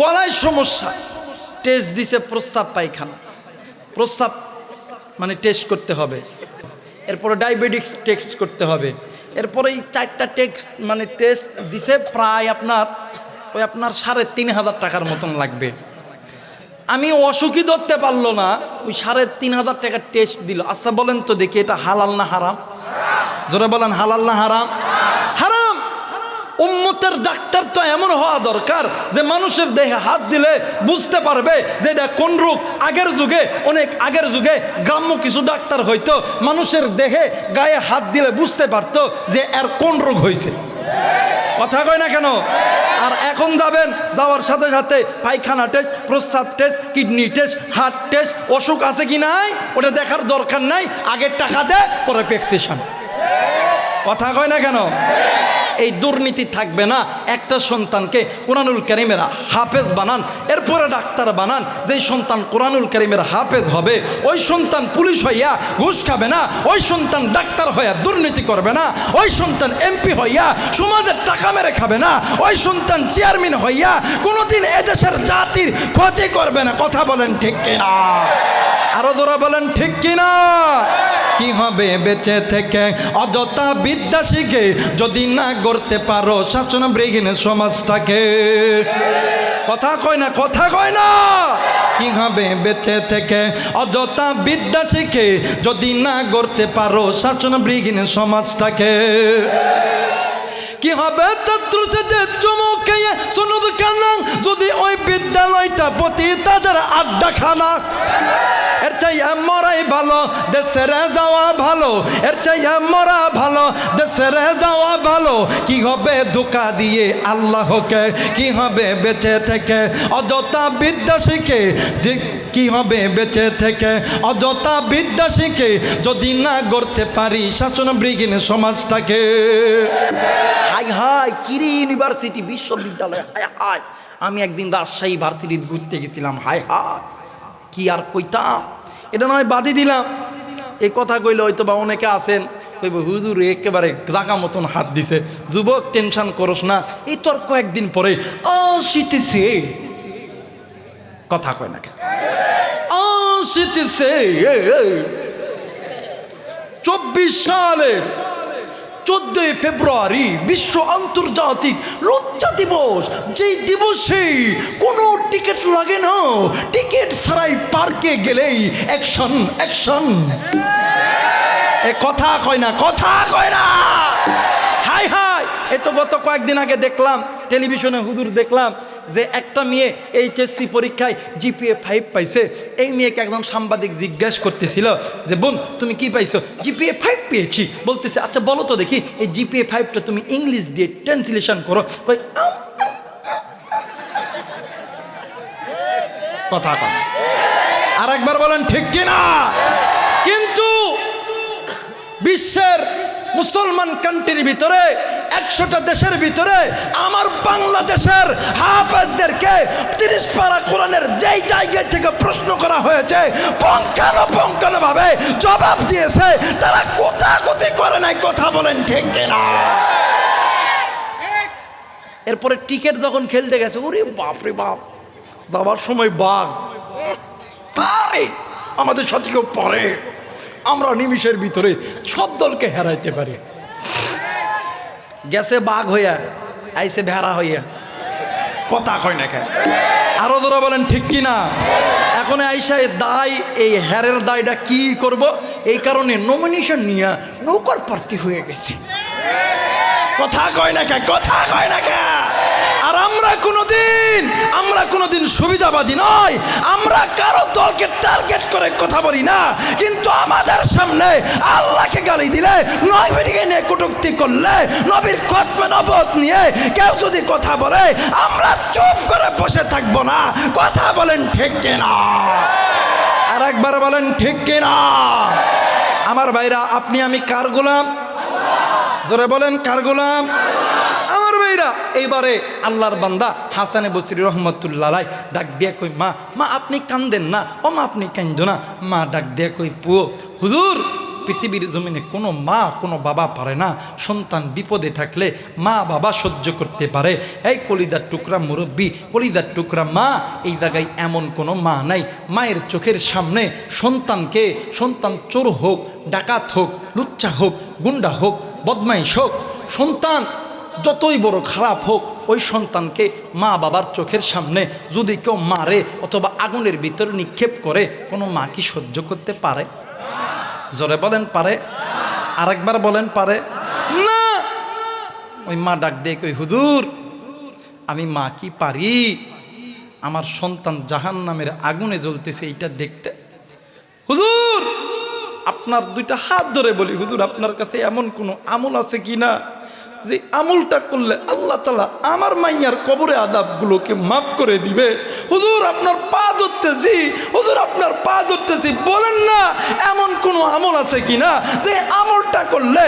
গলায় সমস্যা, টেস্ট দিছে প্রস্রাব পায়খানা, প্রস্রাব মানে টেস্ট করতে হবে। এরপরে ডায়াবেটিক্স টেস্ট করতে হবে। এরপরে এই 4টা টেস্ট মানে টেস্ট দিছে, প্রায় আপনার 3,500 টাকার মতন লাগবে। আমি অসুখী ধরতে পারলো না, ওই 3,500 টাকার টেস্ট দিল। আচ্ছা বলেন তো দেখি, এটা হালাল না হারাম? জোরে বলেন, হালাল না হারাম? হারাম। উম্মতের ডাক্তার তো এমন হওয়া দরকার যে মানুষের দেহে হাত দিলে বুঝতে পারবে যে এটা কোন রোগ। আগের যুগে, অনেক আগের যুগে গ্রাম্য কিছু ডাক্তার হয়তো মানুষের দেহে গায়ে হাত দিলে বুঝতে পারতো যে এর কোন রোগ হয়েছে। কথা কয় না কেন? আর এখন যাবেন, যাওয়ার সাথে সাথে পায়খানা টেস্ট, প্রস্রাব test, kidney test, heart test, অসুখ আছে কি নাই ওটা দেখার দরকার নাই, আগে টাকা দে পরে প্রেসক্রিপশন। কথা কয় না কেন? এই দুর্নীতি থাকবে না। একটা সন্তানকে কোরআনুল কারীমের হাফেজ বানান, এরপরে ডাক্তার বানান। যেই সন্তান কোরআনুল কারীমের হাফেজ হবে, ওই সন্তান পুলিশ হইয়া ঘুষ খাবে না, ওই সন্তান ডাক্তার হইয়া দুর্নীতি করবে না, ওই সন্তান এমপি হইয়া সমাজের টাকা মেরে খাবে না, ওই সন্তান চেয়ারম্যান হইয়া কোনোদিন এদেশের জাতির ক্ষতি করবে না। কথা বলেন ঠিক কিনা? আরো ধরা বলেন ঠিক কিনা? কি হবে বেঁচে থেকে অযথা বিদ্যা শিখে যদি না গড়তে পারো শাসনবিহীন সমাজটাকে? কথা কয় না, কথা কয় না। কি হবে বেঁচে থেকে অযথা বিদ্যা শিখে যদি না গড়তে পারো শাসনবিহীন সমাজটাকে? কি হবে ছাত্র ছাত্রীদের চমকে সুনুদ খানা যদি ওই বিদ্যালয়টা প্রতি তাদের আড্ডাখানা? এর চাই মরাই ভালো, দেশের যাওয়া ভালো। এর চাই মরা ভালো, দেশের যাওয়া ভালো। কি হবে ধোঁকা দিয়ে আল্লাহকে? কি হবে বেঁচে থেকে অযথা বিদ্যা শিখে? কি হবে বেঁচে থেকে অযথা বিদ্যা শিখে যদি না গড়তে পারি শাসনবিহীন সমাজটাকে? হাই হাই, কিরি ইউনিভার্সিটি, বিশ্ববিদ্যালয়, হায় হায়। আমি একদিন রাজশাহী ভার্সিটিতে ঘুরতে গেছিলাম, হায় হায় কি আর কইতাম। এটা নয় বাদি দিলাম, এই কথা কইলে হয়তো বা অনেকে আছেন কইব হুজুর একেবারে জাগা মতন হাত দিছে। যুবক টেনশন করস না, এই তোর কয়েকদিন পরে আসিতেছে। কথা কয় না কেন? আসিতেছে 24 সালের 14 ফেব্রুয়ারি বিশ্ব আন্তর্জাতিক লজ্জা দিবস। যেই দিবসে কোনো টিকিট লাগে না, টিকিট ছাড়াই পার্কে গেলেই অ্যাকশন অ্যাকশন। এ কথা কয় না, কথা কয় না। হাই হাই, এ তো গত কয়েকদিন আগে দেখলাম টেলিভিশনে, হুজুর দেখলাম যে একটা মেয়ে এইচএসসি পরীক্ষায় জিপিএ 5 পাইছে। এই মেয়েকে একজন সাংবাদিক জিজ্ঞেস করতেছিল যে বোন তুমি কি পাইছো? জিপিএ 5 পেয়েছি। বলতেছে আচ্ছা বলো তো দেখি এই জিপিএ 5টা তুমি ইংলিশ দিয়ে ট্রান্সলেশন করো। কথা কয় আর একবার বলেন ঠিক কিনা? কিন্তু বিশ্বের মুসলমান কান্ট্রির ভিতরে 100টা দেশের ভিতরে আমার বাংলাদেশের হাফেজদেরকে 30 পারা কোরআনের যেই জায়গা থেকে প্রশ্ন করা হয়েছে পুঙ্খানুপুঙ্খভাবে জবাব দিয়েছে। তারা কোথাকুতি করে নাই। কথা বলেন ঠিক কিনা? এরপরে টিকিট যখন খেলতে গেছে, ওরে বাপরে বাপ, যাবার সময় বাঘ আমাদের সাথে কেউ পড়ে, আমরা নিমিষের ভিতরে সব দলকে হারাইতে পারি। গেছে বাঘ হইয়া, আইসে ভেড়া হইয়া। কথা কয় না কেন? আরো ধরা বলেন ঠিক কিনা? এখন আইসা দায়, এই হ্যারের দায়টা কি করব? এই কারণে নমিনেশন নিয়ে নৌকার প্রার্থী হয়ে গেছে। কথা কয় না কে? কথা কয় না কে? আর আমরা আমরা কোনোদিন সুবিধাবাদী নয়, আমরা কারো দলকে টার্গেট করে কথা বলি না, কিন্তু আমাদের সামনে আল্লাহকে গালি দিলে, নবীকে নিয়ে কটূক্তি করলে, নবীর খতমে নবুয়ত নিয়ে কেউ যদি কথা বলে, আমরা চুপ করে বসে থাকবো না। কথা বলেন ঠিক কিনা? আর একবার বলেন ঠিক কিনা? আমার ভাইরা, আপনি আমি কার গোলাম? জোরে বলেন, কার গোলাম? আমার ভাইরা, এইবারে আল্লাহর বান্দা হাসানে বসরি রহমতুল্লাহ আলাইহি ডাক দিয়ে কই, মা মা আপনি কান্দেন না, ও মা আপনি কান্দো না। মা ডাক দিয়ে কই, পুও হুজুর, পৃথিবীর জমিনে কোনো মা কোনো বাবা পারে না, সন্তান বিপদে থাকলে মা বাবা সহ্য করতে পারে। এই কলিদার টুকরা মুরব্বী, কলিদার টুকরা মা, এই জায়গায় এমন কোনো মা নাই মায়ের চোখের সামনে সন্তান চোর হোক, ডাকাত হোক, লুচ্চা হোক, গুন্ডা হোক, বদমাইশ হোক, সন্তান যতই বড় খারাপ হোক, ওই সন্তানকে মা বাবার চোখের সামনে যদি কেউ মারে অথবা আগুনের ভিতরে নিক্ষেপ করে, কোনো মা কি সহ্য করতে পারে? জোরে বলেন, পারে? আরেকবার বলেন, পারে না? ওই মা ডাক দিয়ে কই, হুজুর আমি মা কি পারি আমার সন্তান জাহান্নামের আগুনে জ্বলতেছে এইটা দেখতে? হুজুর আপনার দুইটা হাত ধরে বলি, হুজুর আপনার কাছে এমন কোনো আমল আছে কিনা যে আমলটা করলে আল্লাহ তাআলা আমার মাইয়ার কবরে আযাবগুলোকে মাফ করে দিবে? হুজুর আপনার পা ধরতেছি, হুজুর আপনার পা ধরতেছি, বলেন না এমন কোনো আমল আছে কিনা যে আমলটা করলে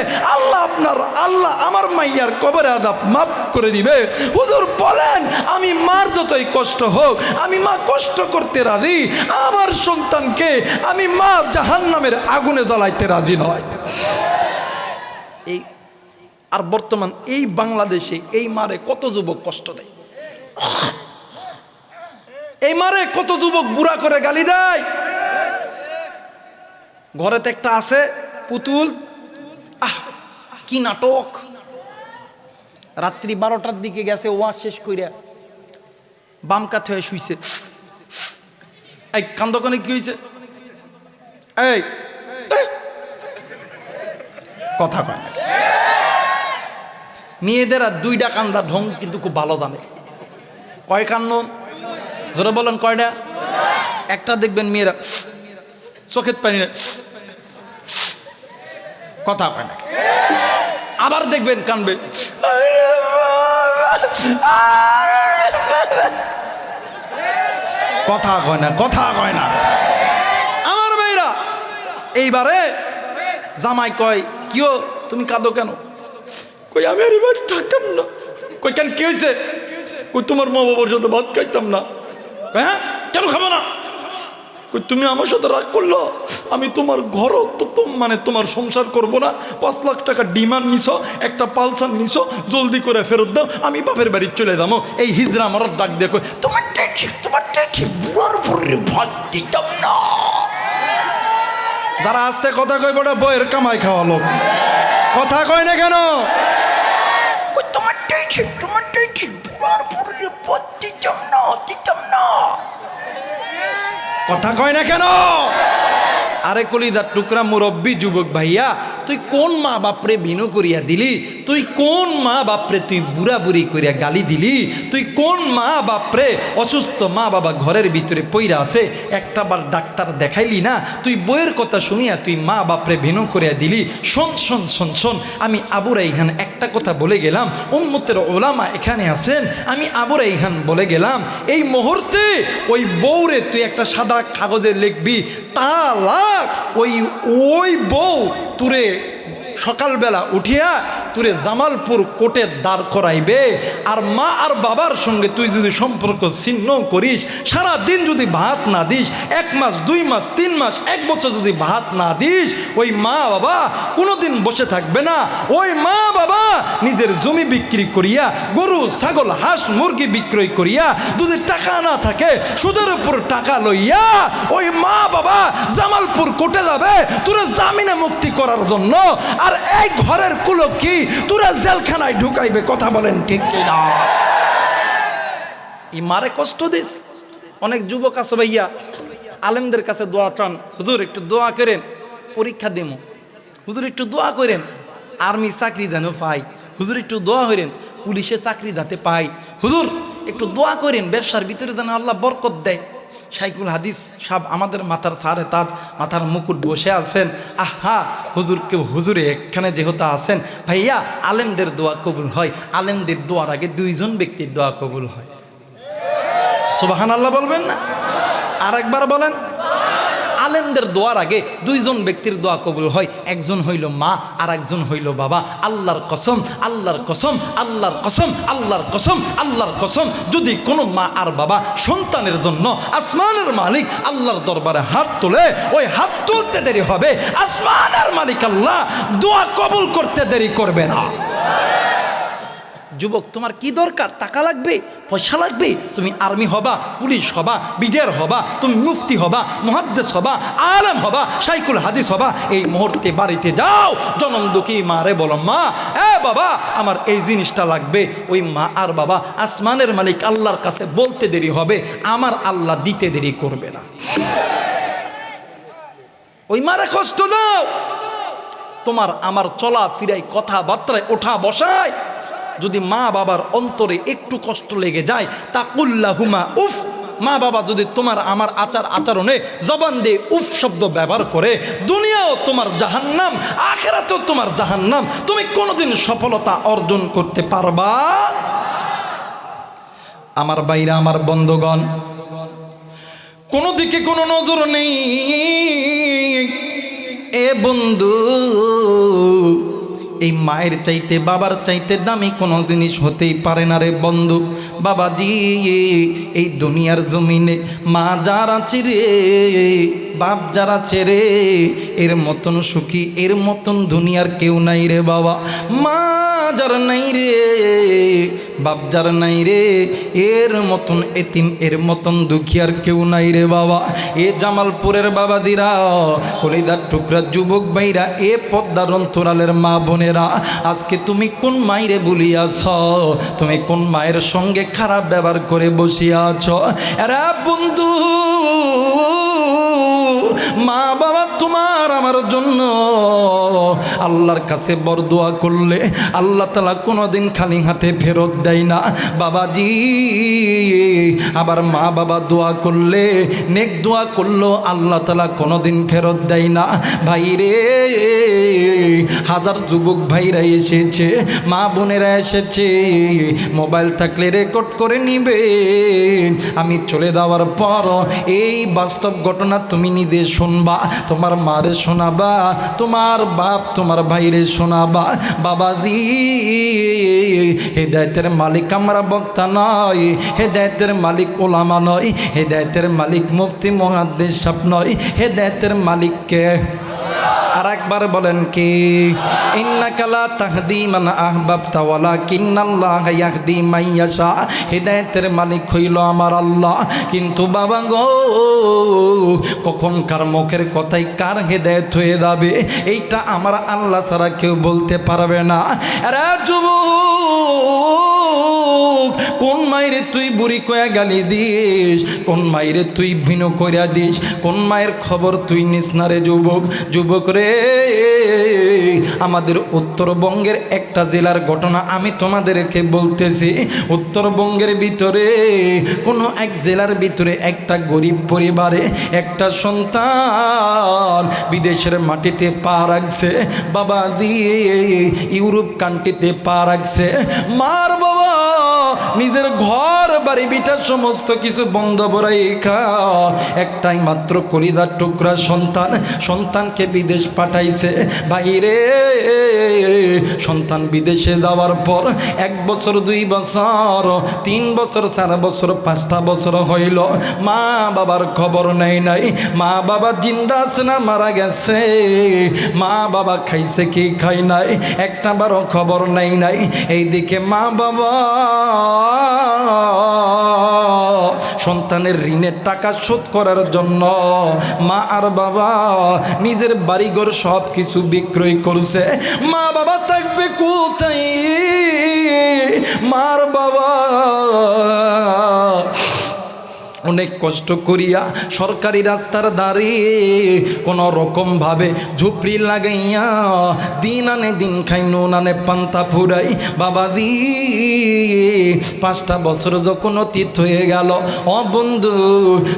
আল্লাহ আমার মাইয়ার কবরে আযাব মাফ করে দিবে? হুজুর বলেন, আমি মার যতই কষ্ট হোক, আমি মা কষ্ট করতে রাজি, আমার সন্তানকে আমি মা জাহান্নামের আগুনে জ্বালাইতে রাজি নয়। আর বর্তমান এই বাংলাদেশে এই মারে কত যুবক কষ্ট দেয়, এই মারে কত যুবক বুড়া করে গালি দেয়। ঘরেতে একটা আছে পুতুল, কি নাটক! রাত্রি 12টার দিকে গেছে ওয়াজ শেষ কইরা, বাম কাত হয়ে শুইছে। এই কান্দকনে কি হয়েছে? এই কথা কয় না। মেয়েদের আর দুইটা কান্দা ঢং কিন্তু খুব ভালো জানে। কয় কান্ন? জোরে বলেন, কয়টা? একটা দেখবেন মেয়েরা চোখের পানি না, কথা কয় না। আবার দেখবেন কানবে, কথা কয় না, কথা কয় না। আমার মেয়েরা এইবারে জামাই কয়, কিও তুমি কাঁদো কেন? কই আমি আর এবার থাকতাম না। কই কেন, কি হয়েছে? কই তোমার মা বাবার সাথে ভাত খাইতাম না। হ্যাঁ কেন খাবো না? কই তুমি আমার সাথে রাগ করলো, আমি তোমার ঘরও তো তোমার সংসার করবো না। 5 লাখ টাকা ডিমান্ড নিছো, একটা পালসার নিছো, জলদি করে ফেরত দাও, আমি বাপের বাড়ি চলে যাবো। এই হিজড়া আমার ডাক দিয়ে কই, তোমার ঠিক বুড়ার বুড়ি ভাত দিতাম না। যারা আস্তে কথা কই বড় বইয়ের কামাই খাওয়ালো, কথা কয় না কেন? তোমারটাই ঠিক বুড়ার বুড়ি ভাত দিতাম না, কথা কয় না কেন? আরে কলিদার টুকরা মুরব্বী যুবক ভাইয়া, তুই কোন মা বাপরে বিনু করিয়া দিলি? তুই কোন মা বাপরে তুই বুড়া বুড়ি করিয়া গালি দিলি? তুই কোন মা বাপরে, অসুস্থ মা বাবা ঘরের ভিতরে পইরা আছে, একটা বার ডাক্তার দেখাইলি না? তুই বইয়ের কথা শুনিয়া তুই মা বাপরে বিনু করিয়া দিলি। শোন, আমি আবু রাইহান একটা কথা বলে গেলাম, উম্মতের ওলামা এখানে আছেন, আমি আবু রাইহান বলে গেলাম, এই মুহূর্তে ওই বউরে তুই একটা সাদা কাগজে লিখবি, তালাক। ওই বউ তুরে সকালবেলা উঠিয়া তুরে জামালপুর কোর্টে দাঁড় করাইবে। আর মা আর বাবার সঙ্গে তুই যদি সম্পর্ক ছিন্ন করিস, সারা দিন যদি ভাত না দিস, 1 মাস 2 মাস 3 মাস 1 বছর যদি ভাত না দিস, ওই মা বাবা কোনোদিন বসে থাকবে না। ওই মা বাবা নিজের জমি বিক্রি করিয়া, গরু ছাগল হাঁস মুরগি বিক্রয় করিয়া, যদি টাকা না থাকে সুদের উপর টাকা লইয়া ওই মা বাবা জামালপুর কোর্টে যাবে তোরা জামিনে মুক্তি করার জন্য। আর এই ঘরের কুলো কি তোরা জেলখানায় ঢুকাইবে? কথা বলেন ঠিক কিনা? এই মারে কষ্ট দিস। অনেক যুবক আছে ভাইয়া, আলেমদের কাছে দোয়া চান, হুজুর একটু দোয়া করেন, পরীক্ষা দেবো, হুজুর একটু দোয়া করেন, আর্মি চাকরি যেন পাই, হুজুর একটু দোয়া করেন, পুলিশে চাকরি যাতে পাই, হুজুর একটু দোয়া করেন ব্যবসার ভিতরে যেন আল্লাহ বরকত দেয়। শাইখুল হাদিস সাহেব আমাদের মাথার সারে তাজ, মাথার মুকুট বসে আছেন। আহা হুজুরকে হুজুরে এখানে যেহেতু আছেন ভাইয়া, আলেমদের দোয়া কবুল হয়। আলেমদের দোয়ার আগে দুইজন ব্যক্তির দোয়া কবুল হয়। সুবহানাল্লাহ বলবেন না? আর একবার বলেন। আলেমদের দোয়ার আগে দুইজন ব্যক্তির দোয়া কবুল হয়, একজন হইল মা আর একজন হইল বাবা। আল্লাহর কসম, আল্লাহর কসম, আল্লাহর কসম, আল্লাহর কসম, আল্লাহর কসম, যদি কোনো মা আর বাবা সন্তানের জন্য আসমানের মালিক আল্লাহর দরবারে হাত তোলে, ওই হাত তুলতে দেরি হবে, আসমানের মালিক আল্লাহ দোয়া কবুল করতে দেরি করবে না। যুবক, তোমার কি দরকার? টাকা লাগবে, পয়সা লাগবে, তুমি আর্মি হবা, পুলিশ হবা, বিডিআর হবা, তুমি মুফতি হবা, মুহাদ্দিস হবা, আলেম হবা, শাইখুল হাদিস হবা, এই মুহূর্তে বাড়িতে যাও, জনম দুঃখী মারে বলো, মা এ বাবা আমার এই জিনিসটা লাগবে। ওই মা আর বাবা আসমানের মালিক আল্লাহর কাছে বলতে দেরি হবে, আমার আল্লাহ দিতে দেরি করবে না। ওই মারে কষ্ট দাও। তোমার আমার চলা ফিরাই, কথাবার্তায়, ওঠা বসায় যদি মা বাবার অন্তরে একটু কষ্ট লেগে যায়, তাকুল্লাহুমা উফ, মা বাবা যদি তোমার আমার আচরণে জবান দিয়ে উফ শব্দ ব্যবহার করে, দুনিয়াও তোমার জাহান্নাম, আখিরাতেও তোমার জাহান্নাম, তুমি কোনোদিন সফলতা অর্জন করতে পারবা। আমার বাইরা, আমার বন্ধুগণ, কোনো দিকে কোনো নজর নেই। এ বন্ধু, এই মায়ের চাইতে বাবার চাইতে দামি কোনো জিনিস হতেই পারে না রে বন্ধু। বাবাজি, এই দুনিয়ার জমিনে মা যারা চিরে, বাপ যারা ছেড়ে, এর মতন সুখী, এর মতন দুনিয়ার কেউ নাই রে বাবা। মা যার নাই রে, বাপ যার নাই রে, এর মতন এতিম, এর মতন দুঃখিয়ার কেউ নাই রে বাবা। এ জামালপুরের বাবাদিরা, কলিদার টুকরা যুবক ভাইরা, এ পদ্মার অন্তরালের মা বোনেরা, আজকে তুমি কোন মায়েরে বলিয়াছ? তুমি কোন মায়ের সঙ্গে খারাপ ব্যবহার করে বসিয়া আছো? এরা বন্ধু, মা বাবা তোমার আমার জন্য আল্লাহর কাছে বরদোয়া করলে আল্লাহ তাআলা কোনোদিন খালি হাতে ফেরত দেয় না বাবাজি। আবার মা বাবা দোয়া করলে, নেক দোয়া করলো, আল্লাহ তাআলা কোনোদিন ফেরত দেয় না। ভাই রে, হাজার যুবক ভাইরা এসেছে, মা বোনেরা এসেছে, মোবাইল থাকলে রেকর্ড করে নিবে। আমি চলে যাওয়ার পর এই বাস্তব ঘটনা তুমি নিজে শুনবা, তোমার মারে শোনাবা, তোমার বাপ তোমার ভাইরে শোনাবা। বাবাজি, হেদায়েতের মালিক আমরা বক্তা নয়, হেদায়েতের মালিক ওলামা নয়, হেদায়েতের মালিক মুফতি মুহাদ্দিস সাহেব নয়, হেদায়েতের মালিককে আর একবার বলেন কি? ইন্নাকা লা তাহদি মান আহবাবতা ওয়ালাকিন্নাল্লাহা ইয়াহদি মান ইয়াশা। হিদায়াতের মালিক হইল আমার আল্লাহ, কিন্তু বাবা গো, কখন কার মুখের কথাই কার হিদায়াত হয়ে যাবে এইটা আমার আল্লাহ ছাড়া কেউ বলতে পারবে না। আরে যুবক, কোন মায়েরে তুই বুড়ি কয়া গালি দিস? কোন মায়েরে তুই ভিনো কইরা দিস? কোন মায়ের খবর তুই নিস না রে যুবক? যুবক রে, আমাদের উত্তরবঙ্গের একটা জেলার ঘটনা আমি তোমাদেরকে বলতেছি। উত্তরবঙ্গের ভিতরে কোনো এক জেলার ভিতরে একটা গরিব পরিবারে একটা সন্তান বিদেশের মাটিতে পা রাখছে। বাবা দিয়ে ইউরোপ কান্ট্রিতে পা রাখছে। মার বাবা নিজের ঘর বাড়ি বিটা সমস্ত কিছু বন্ধ বরাইখা একটাই মাত্র কলিজার টুকরা সন্তান, সন্তানকে বিদেশ পাঠাইছে। ভাইরে, সন্তান বিদেশে যাওয়ার পর 1 বছর 2 বছর 3 বছর 4 বছর 5টা বছর হইল, মা বাবার খবর নেই নাই। মা বাবা জিন্দা আছে না মারা গেছে, মা বাবা খাইছে কি খাই নাই একটা বারও খবর নেই নাই। এইদিকে মা বাবা সন্তানের ঋণের টাকা শোধ করার জন্য মা আর বাবা নিজের বাড়িঘর সব কিছু বিক্রয় করছে। মা বাবা থাকবে কোথায়? মার বাবা অনেক কষ্ট করিয়া সরকারি রাস্তার দাঁড়িয়ে কোনো রকমভাবে ঝুপড়ি লাগাইয়া দিন আনে দিন খাই নুন আনে পান্তা ফুরাই বাবা দি 5টা বছর যখন অতীত হয়ে গেল ও বন্ধু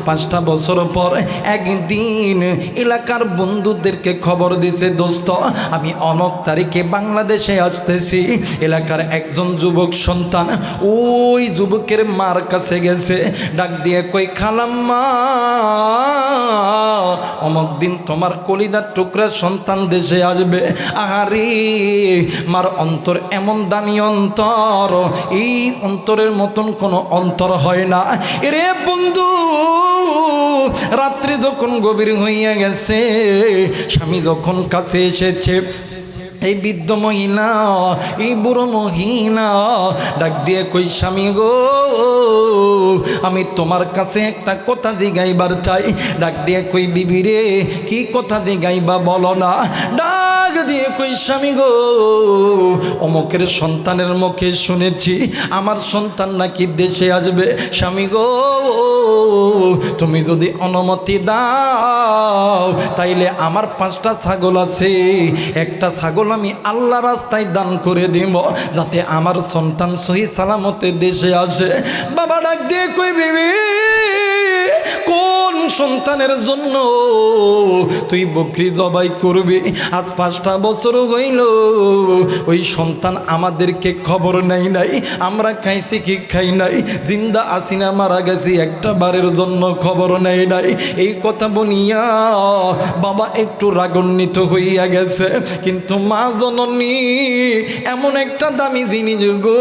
5টা বছর পর একদিন এলাকার বন্ধুদেরকে খবর দিছে দোস্ত আমি অমুক তারিখে বাংলাদেশে আসতেছি। এলাকার একজন যুবক সন্তান ওই যুবকের মার কাছে গেছে, ডাক দিয়ে কই খালাম্মা অমুক দিন তোমার কলিদার টুকরা সন্তান দেশে আসবে। আহারে মার অন্তর এমন দামি অন্তর, এই অন্তরের মতন কোনো অন্তর হয় না। এরে বন্ধু রাত্রি যখন গভীর হইয়া গেছে, স্বামী যখন কাছে এসেছে, এই বৃদ্ধ মহিলা এই বুড়ো মহিলা ডাক দিয়ে কই স্বামী গো আমি তোমার কাছে একটা কথা দিগাইবার চাই। ডাক দিয়ে কই বিবি রে কি কথা দিগাইবা বলো না। ডাক দিয়ে কই স্বামী গো অমুকের সন্তানের মুখে শুনেছি আমার সন্তান নাকি দেশে আসবে। স্বামী গো তুমি যদি অনুমতি দাও তাইলে আমার 5টা ছাগল আছে, একটা ছাগল আমি আল্লাহ রাস্তায় দান করে দিব যাতে আমার সন্তান সহি সালামতে দেশে আসে। বাবা ডাক দিয়ে কই বিবি কোন সন্তানের জন্য তুই বকরি জবাই করবি? আজ 5টা বছর হইল ওই সন্তান আমাদেরকে খবর নাই নাই, আমরা খাইছি কি খাই নাই, জিন্দা আছি না মারা গেছি একটা বারের জন্য খবর নেই নাই। এই কথা বনিয়া বাবা একটু রাগান্বিত হইয়া গেছে, কিন্তু মা জননী এমন একটা দামি জিনিস গো।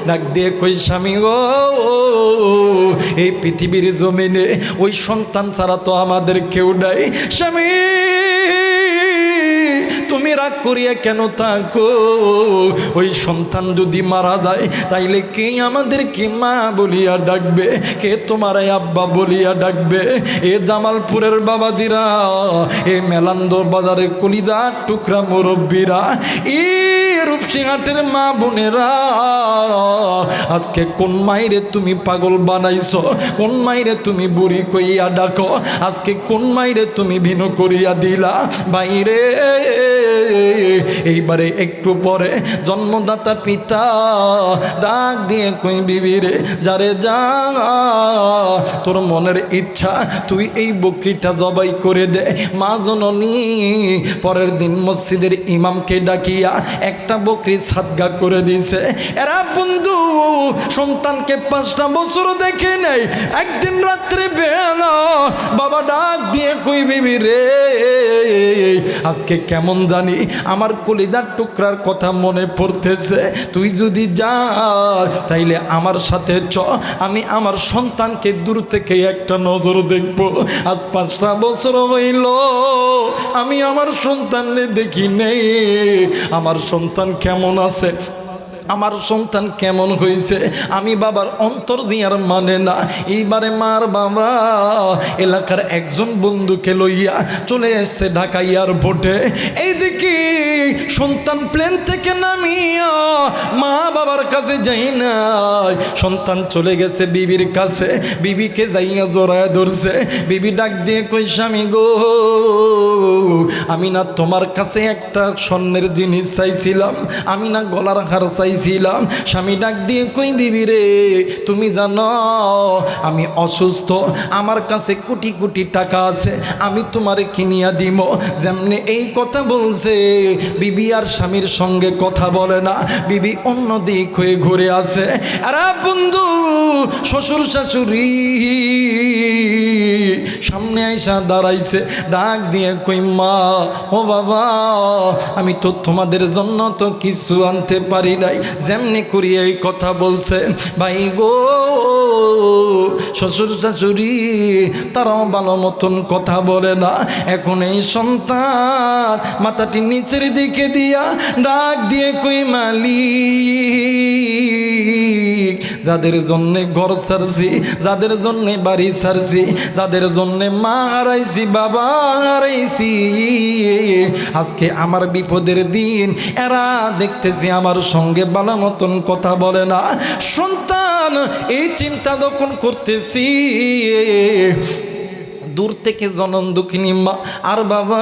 ডাক দিয়ে কই স্বামী গো এই পৃথিবীর জমিনে ওই সন্তান ছাড়া তো আমাদের কেউ নাই। স্বামী তুমি রাগ করিয়া কেন থাকো? ওই সন্তান যদি মারা যায় তাইলে কে আমাদেরকে মা বলিয়া ডাকবে, কে তোমার আব্বা বলিয়া ডাকবে? এ জামালপুরের বাবাদিরা, এ মেলান্দর বাজারে কলিদার টুকরা মুরব্বীরা, এ রূপসিংহাটের মা বোনেরা, আজকে কোন মাইরে তুমি পাগল বানাইছো? কোন মাইরে তুমি বুড়ি কইয়া ডাকো? আজকে কোন মাইরে তুমি ভিন্ন করিয়া দিলা? বাইরে এইবারে একটু পরে জন্মদাতা পিতা ডাক দিয়ে কই বিবি রে যারে যা তোর মনের ইচ্ছা তুই এই বকরিটা জবাই করে দে। মা জননী পরের দিন মসজিদের ইমামকে ডাকিয়া একটা বকরি সাদগা করে দিছে। এরা বন্ধু সন্তানকে 5টা বছর দেখে নেই, একদিন রাত্রে বেলা বাবা ডাক দিয়ে কই বিবি রে আজকে কেমন জানি আমার কলিদার টুকরার কথা মনে পড়তেছে, তুই যদি যা তাইলে আমার সাথে চ, আমি আমার সন্তানকে দূর থেকে একটা নজর দেখব। আজ 5টা বছর হইল আমি আমার সন্তানকে দেখি নেই, আমার সন্তান কেমন আছে, আমার সন্তান কেমন হয়েছে আমি বাবার অন্তর দিয়ার মানে না। এইবারে মার বাবা এলাকার একজন বন্ধুকে লইয়া চলে এসছে ঢাকা এয়ারপোর্টে। এইদিকে সন্তান প্লেন থেকে নামিয়া মা বাবার কাছে যাই না, সন্তান চলে গেছে বিবির কাছে, বিবিকে যাইয়া জড়ায় ধরছে। বিবি ডাক দিয়ে কই স্বামী গো আমি না তোমার কাছে একটা স্বর্ণের জিনিস চাইছিলাম, আমি না গলার হার চাইছিলাম। স্বামী ডাক দিয়ে কই বিবি রে তুমি জানো আমি অসুস্থ, আমার কাছে কোটি কোটি টাকা আছে, আমি তোমারে কিনিয়া দিব। যেমনি এই কথা বলছে বিবি আর স্বামীর সঙ্গে কথা বলে না, বিবি অন্য দিক হয়ে ঘুরে আছে। আরে বন্ধু শ্বশুর শাশুড়ি সামনে আইসা দাঁড়াইছে, ডাক দিয়ে কই মা ও বাবা আমি তো তোমাদের জন্য তো কিছু আনতে পারি নাই। যেমনি করি এই কথা বলছে ভাই গো শ্বশুর শাশুড়ি তারাও ভালো মতন কথা বলে না। এখন এই সন্তান মাথাটি নিচের দিকে দিয়া ডাক দিয়ে কই মালিক যাদের জন্যে ঘর ছাড়ছি, যাদের জন্যে বাড়ি ছাড়ছি, যাদের জন্যে মা হারাইছি, বাবা হারাইছি, আজকে আমার বিপদের দিন এরা দেখতেছি আমার সঙ্গে ভালো মতন কথা বলে না। সন্তান এই চিন্তা যখন করতেছি, দূর থেকে জনম দুঃখিনী মা আর বাবা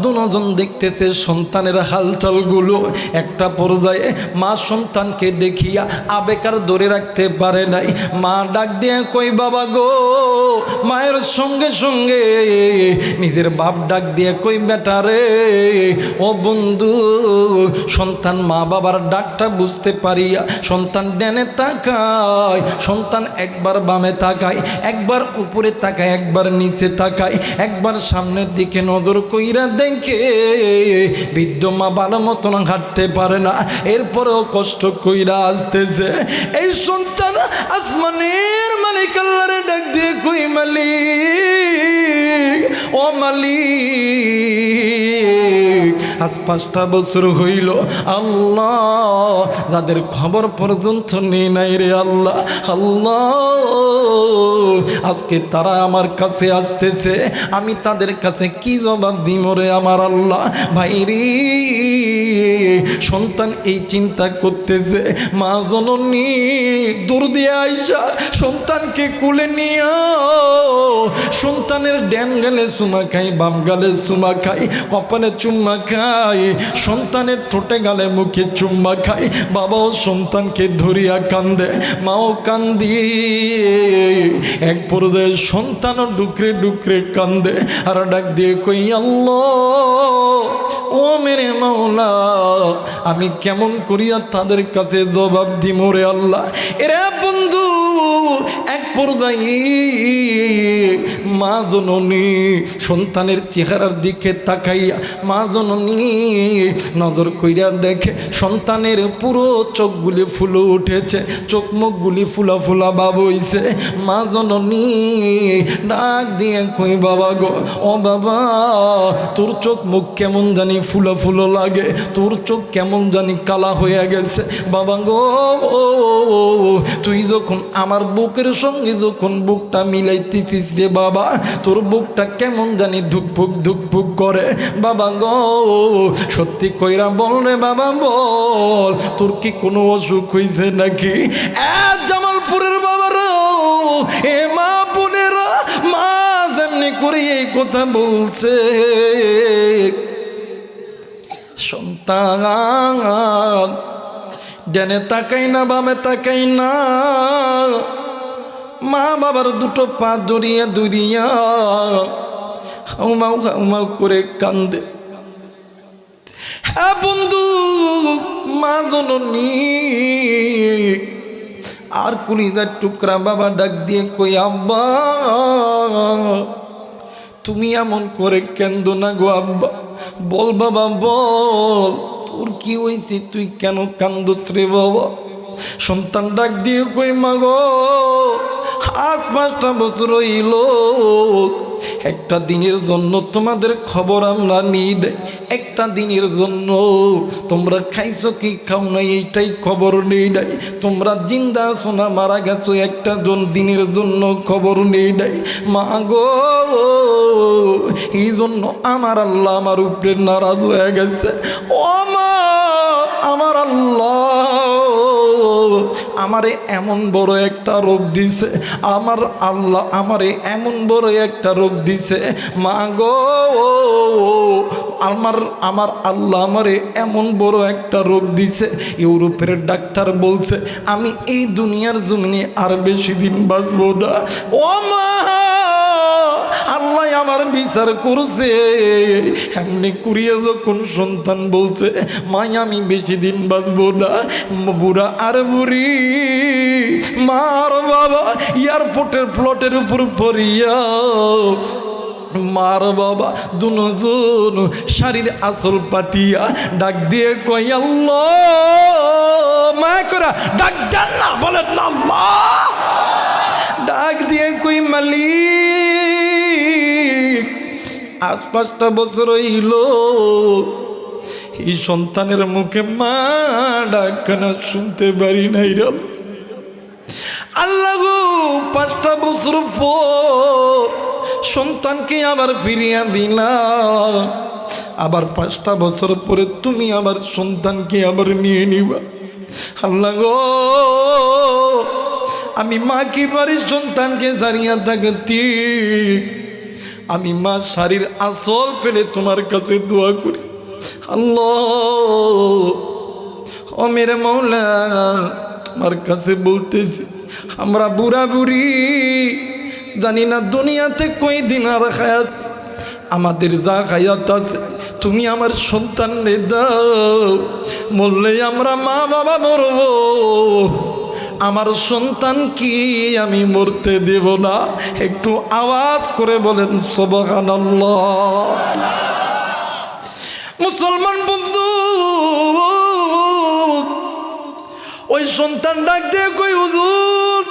দুজন দেখতেছে সন্তানের হালচালগুলো। একটা পর্যায়ে মা সন্তানকে দেখিয়া আবেগ আর ধরে রাখতে পারে নাই। মা ডাক দিয়ে কই বাবা গো, মায়ের সঙ্গে সঙ্গে নিজের বাপ ডাক দিয়ে কই বেটা রে। ও বন্ধু, সন্তান মা বাবার ডাকটা বুঝতে পারিয়া সন্তান ডানে তাকায়, সন্তান একবার বামে তাকায়, একবার উপরে তাকায়, একবার নিচে তাকায়, একবার সামনের দিকে নজর কইরা দেখে। বৃদ্ধ মা ভালো মতন হাঁটতে পারে না, এরপরেও কষ্ট কইরা আসতেছে। এই সন্তান আসমানের মালিক আল্লাহরে ডাক দিয়ে কই মালিক, ও মালিক, আজ 5টা বছর হইল আল্লাহ, যাদের খবর পর্যন্ত নেই নাই রে আল্লাহ, আল্লাহ আজকে তারা আমার কাছে আসতেছে, আমি তাদের কাছে কি জবাব দিব রে আমার আল্লাহ। ভাইরি সন্তান এই চিন্তা করতেছে, মা জননী দূর দিয়ে আইসা সন্তানকে কুলে নিয়া সন্তানের ড্যান গালে চুমা খাই, বাম গালে চুমা খাই, কপালে চুম্মা খাই, সন্তানের ঠোঁটে গালে মুখে চুম্মা খাই। বাবাও সন্তানকে ধরিয়া কান্দে, মাও কান্দি, এক পর্যায়ে সন্তানও ডুকরে ডুকরে কান্দে আর ডাক দিয়ে কই আল্লাহ, ও মেরে মাওলা, আমি কেমন করিয়া তাদের কাছে জবাব দিব রে আল্লাহ। এরে বন্ধু, এক পর্যায়ে মা জননী সন্তানের চেহারার দিকে তাকাইয়া মা জননী নজর কইরা দেখে সন্তানের পুরো চোখগুলি ফুলে উঠেছে, চোখ মুখগুলি ফুলা ফুলা ভাব হইছে। মা জননী ডাক দিয়ে কই বাবা গো, ও বাবা, তোর চোখ মুখ কেমন জানি ফুলা ফুলো লাগে, তোর চোখ কেমন জানি কালা হয়ে গেছে। বাবা গো, তুই যখন আমার বুকের সঙ্গে যখন বুকটা মিলাইতেছিস রে বাবা, তোর বুকটা কেমন জানি ধুকপুক ধুকপুক করে। বাবা গো, সত্যি কইরা বল রে বাবা, বল তোর কি কোনো অসুখ হয়েছে নাকি? জামালপুরের বাবারা, এ মা বোনেরা, মা যেমনি করে এই কথা বলছে, সন্তান ডানে তাকাই না, বামে তাকাই না, মা বাবার দুটো পা জড়িয়ে দড়িয়া হাউমাউ হাউমাউ করে কান্দে। হ্যাঁ বন্ধু, মা জননী আর কুলিদার টুকরা বাবা ডাক দিয়ে কই আব্বা, তুমি এমন করে কেন্দ না গো আব্বা, বল বাবা বল, তোর কি হয়েছে, তুই কেন কান্দস রে বাবা? সন্তান ডাক দিয়ে কই মা গো, 5 বছর হইল, একটা দিনের জন্য তোমাদের খবর আমরা নিই, একটা দিনের জন্য তোমরা খাইছো কি খাও নাই এইটাই খবর নেই নাই, তোমরা জিন্দা আছো না মারা গেছো একটা দিনের জন্য খবর নেই নাই। মা গো, এই জন্য আমার আল্লাহ আমার উপরে নারাজ হয়ে গেছে। ও মা, আমার আল্লাহ আমারে এমন বড় একটা রোগ দিছে, আমার আল্লাহ আমারে এমন বড় একটা রোগ দিছে। মা গো, আমার আল্লাহ আমারে এমন বড় একটা রোগ দিছে, ইউরোপের ডাক্তার বলছে আমি এই দুনিয়ার জমিনে আর বেশি দিন বাঁচবো না। ও মা, আল্লাহ আমার বিচার করছে, এমনি কুড়িয়ে যখন সন্তান বলছে মাই আমি বেশি দিন বাঁচবো না, বুড়া আর বুড়ি মার বাবা এয়ারপোর্টের প্লটের উপর পড়িয়া মার বাবা দুজন শাড়ির আসল পাটিয়া ডাক দিয়ে কই আল্লাহ, মা করা ডাক দেন না, বলেন না আল্লাহ, ডাক দিয়ে কই মালিক, আজ 5টা বছর হইল এই সন্তানের মুখে মা ডাক না শুনতে পারি নাই রে। আল্লাহ গো 5টা বছর পর সন্তানকে আবার ফিরিয়ে দিলা, আবার 5টা বছর পরে তুমি আবার সন্তানকে আবার নিয়ে নিবা। আল্লাহ গো আমি মা কি পারি সন্তানকে দাঁড়িয়ে থাকতে, আমি মা শাড়ির আসল পেলে তোমার কাছে দোয়া করি। আল্লাহ ও মেরে মৌলা, তোমার কাছে বলতেছি আমরা বুড়া বুড়ি জানি না দুনিয়াতে কই দিন আর হায়াত, আমাদের যা হায়াত আছে তুমি আমার সন্তান রে দাও, বললে আমরা মা বাবা মরব, আমার সন্তান কি আমি মরতে দেব না। একটু আওয়াজ করে বলেন সুবহানাল্লাহ। মুসলমান বন্ধু, ওই সন্তান ডাক দিয়ে কই হুজুর,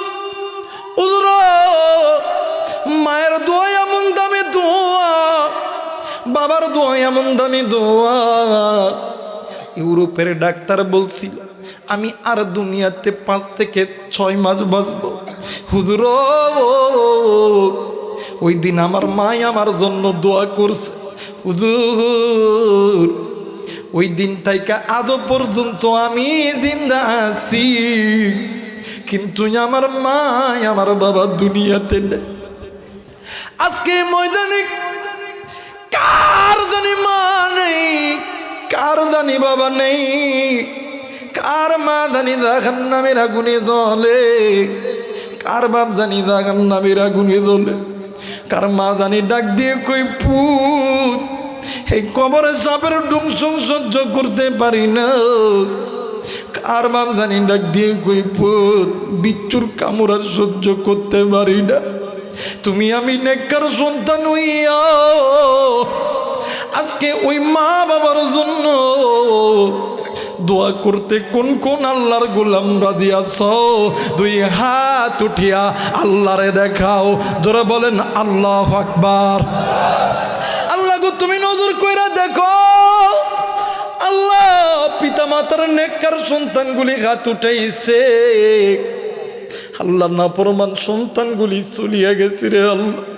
হুজুর মায়ের দোয়া এমন দামি দোয়া, বাবার দোয়া এমন দামি দোয়া, ইউরোপের ডাক্তার বলছিল আমি আর দুনিয়াতে 5 থেকে 6 মাস বাঁচব। হুজুর ওই দিন আমার মাই আমার জন্য দোয়া করছে। হুজুর ওই দিন থেকে আদৌ পর্যন্ত আমি জিন্দা আছি, কিন্তু আমার মা আমার বাবা দুনিয়াতে নেই। আজকে ময়দানে কার জানি মা নেই, কার জানি বাবা নেই, কার মা জানি জাহান্নামের আগুনে জ্বলে, কার বাপ জানি জাহান্নামের আগুনে জ্বলে, কার মা জানি ডাক দিয়ে কই পুত এই কবরে সাপের ডুমসুম সহ্য করতে পারি না, কার বাপ জানি ডাক দিয়ে কই পুত বিচ্ছুর কামড়া সহ্য করতে পারি না। তুমি আমি নেককার সন্তান হইয়া আজকে ওই মা বাবার জন্য দোয়া করতে কোন কোন আল্লাহর গোলাম রাজি আছো? 2 হাত উঠিয়া আল্লাহরে দেখাও, জোরে বলেন আল্লাহু আকবার। আল্লাহ গো তুমি নজর কইরা দেখো, আল্লাহ পিতা মাতার নেককার সন্তানগুলি হাত উঠাইছে, আল্লাহ নাফরমান সন্তানগুলি চলিয়া গেছে রে আল্লাহ।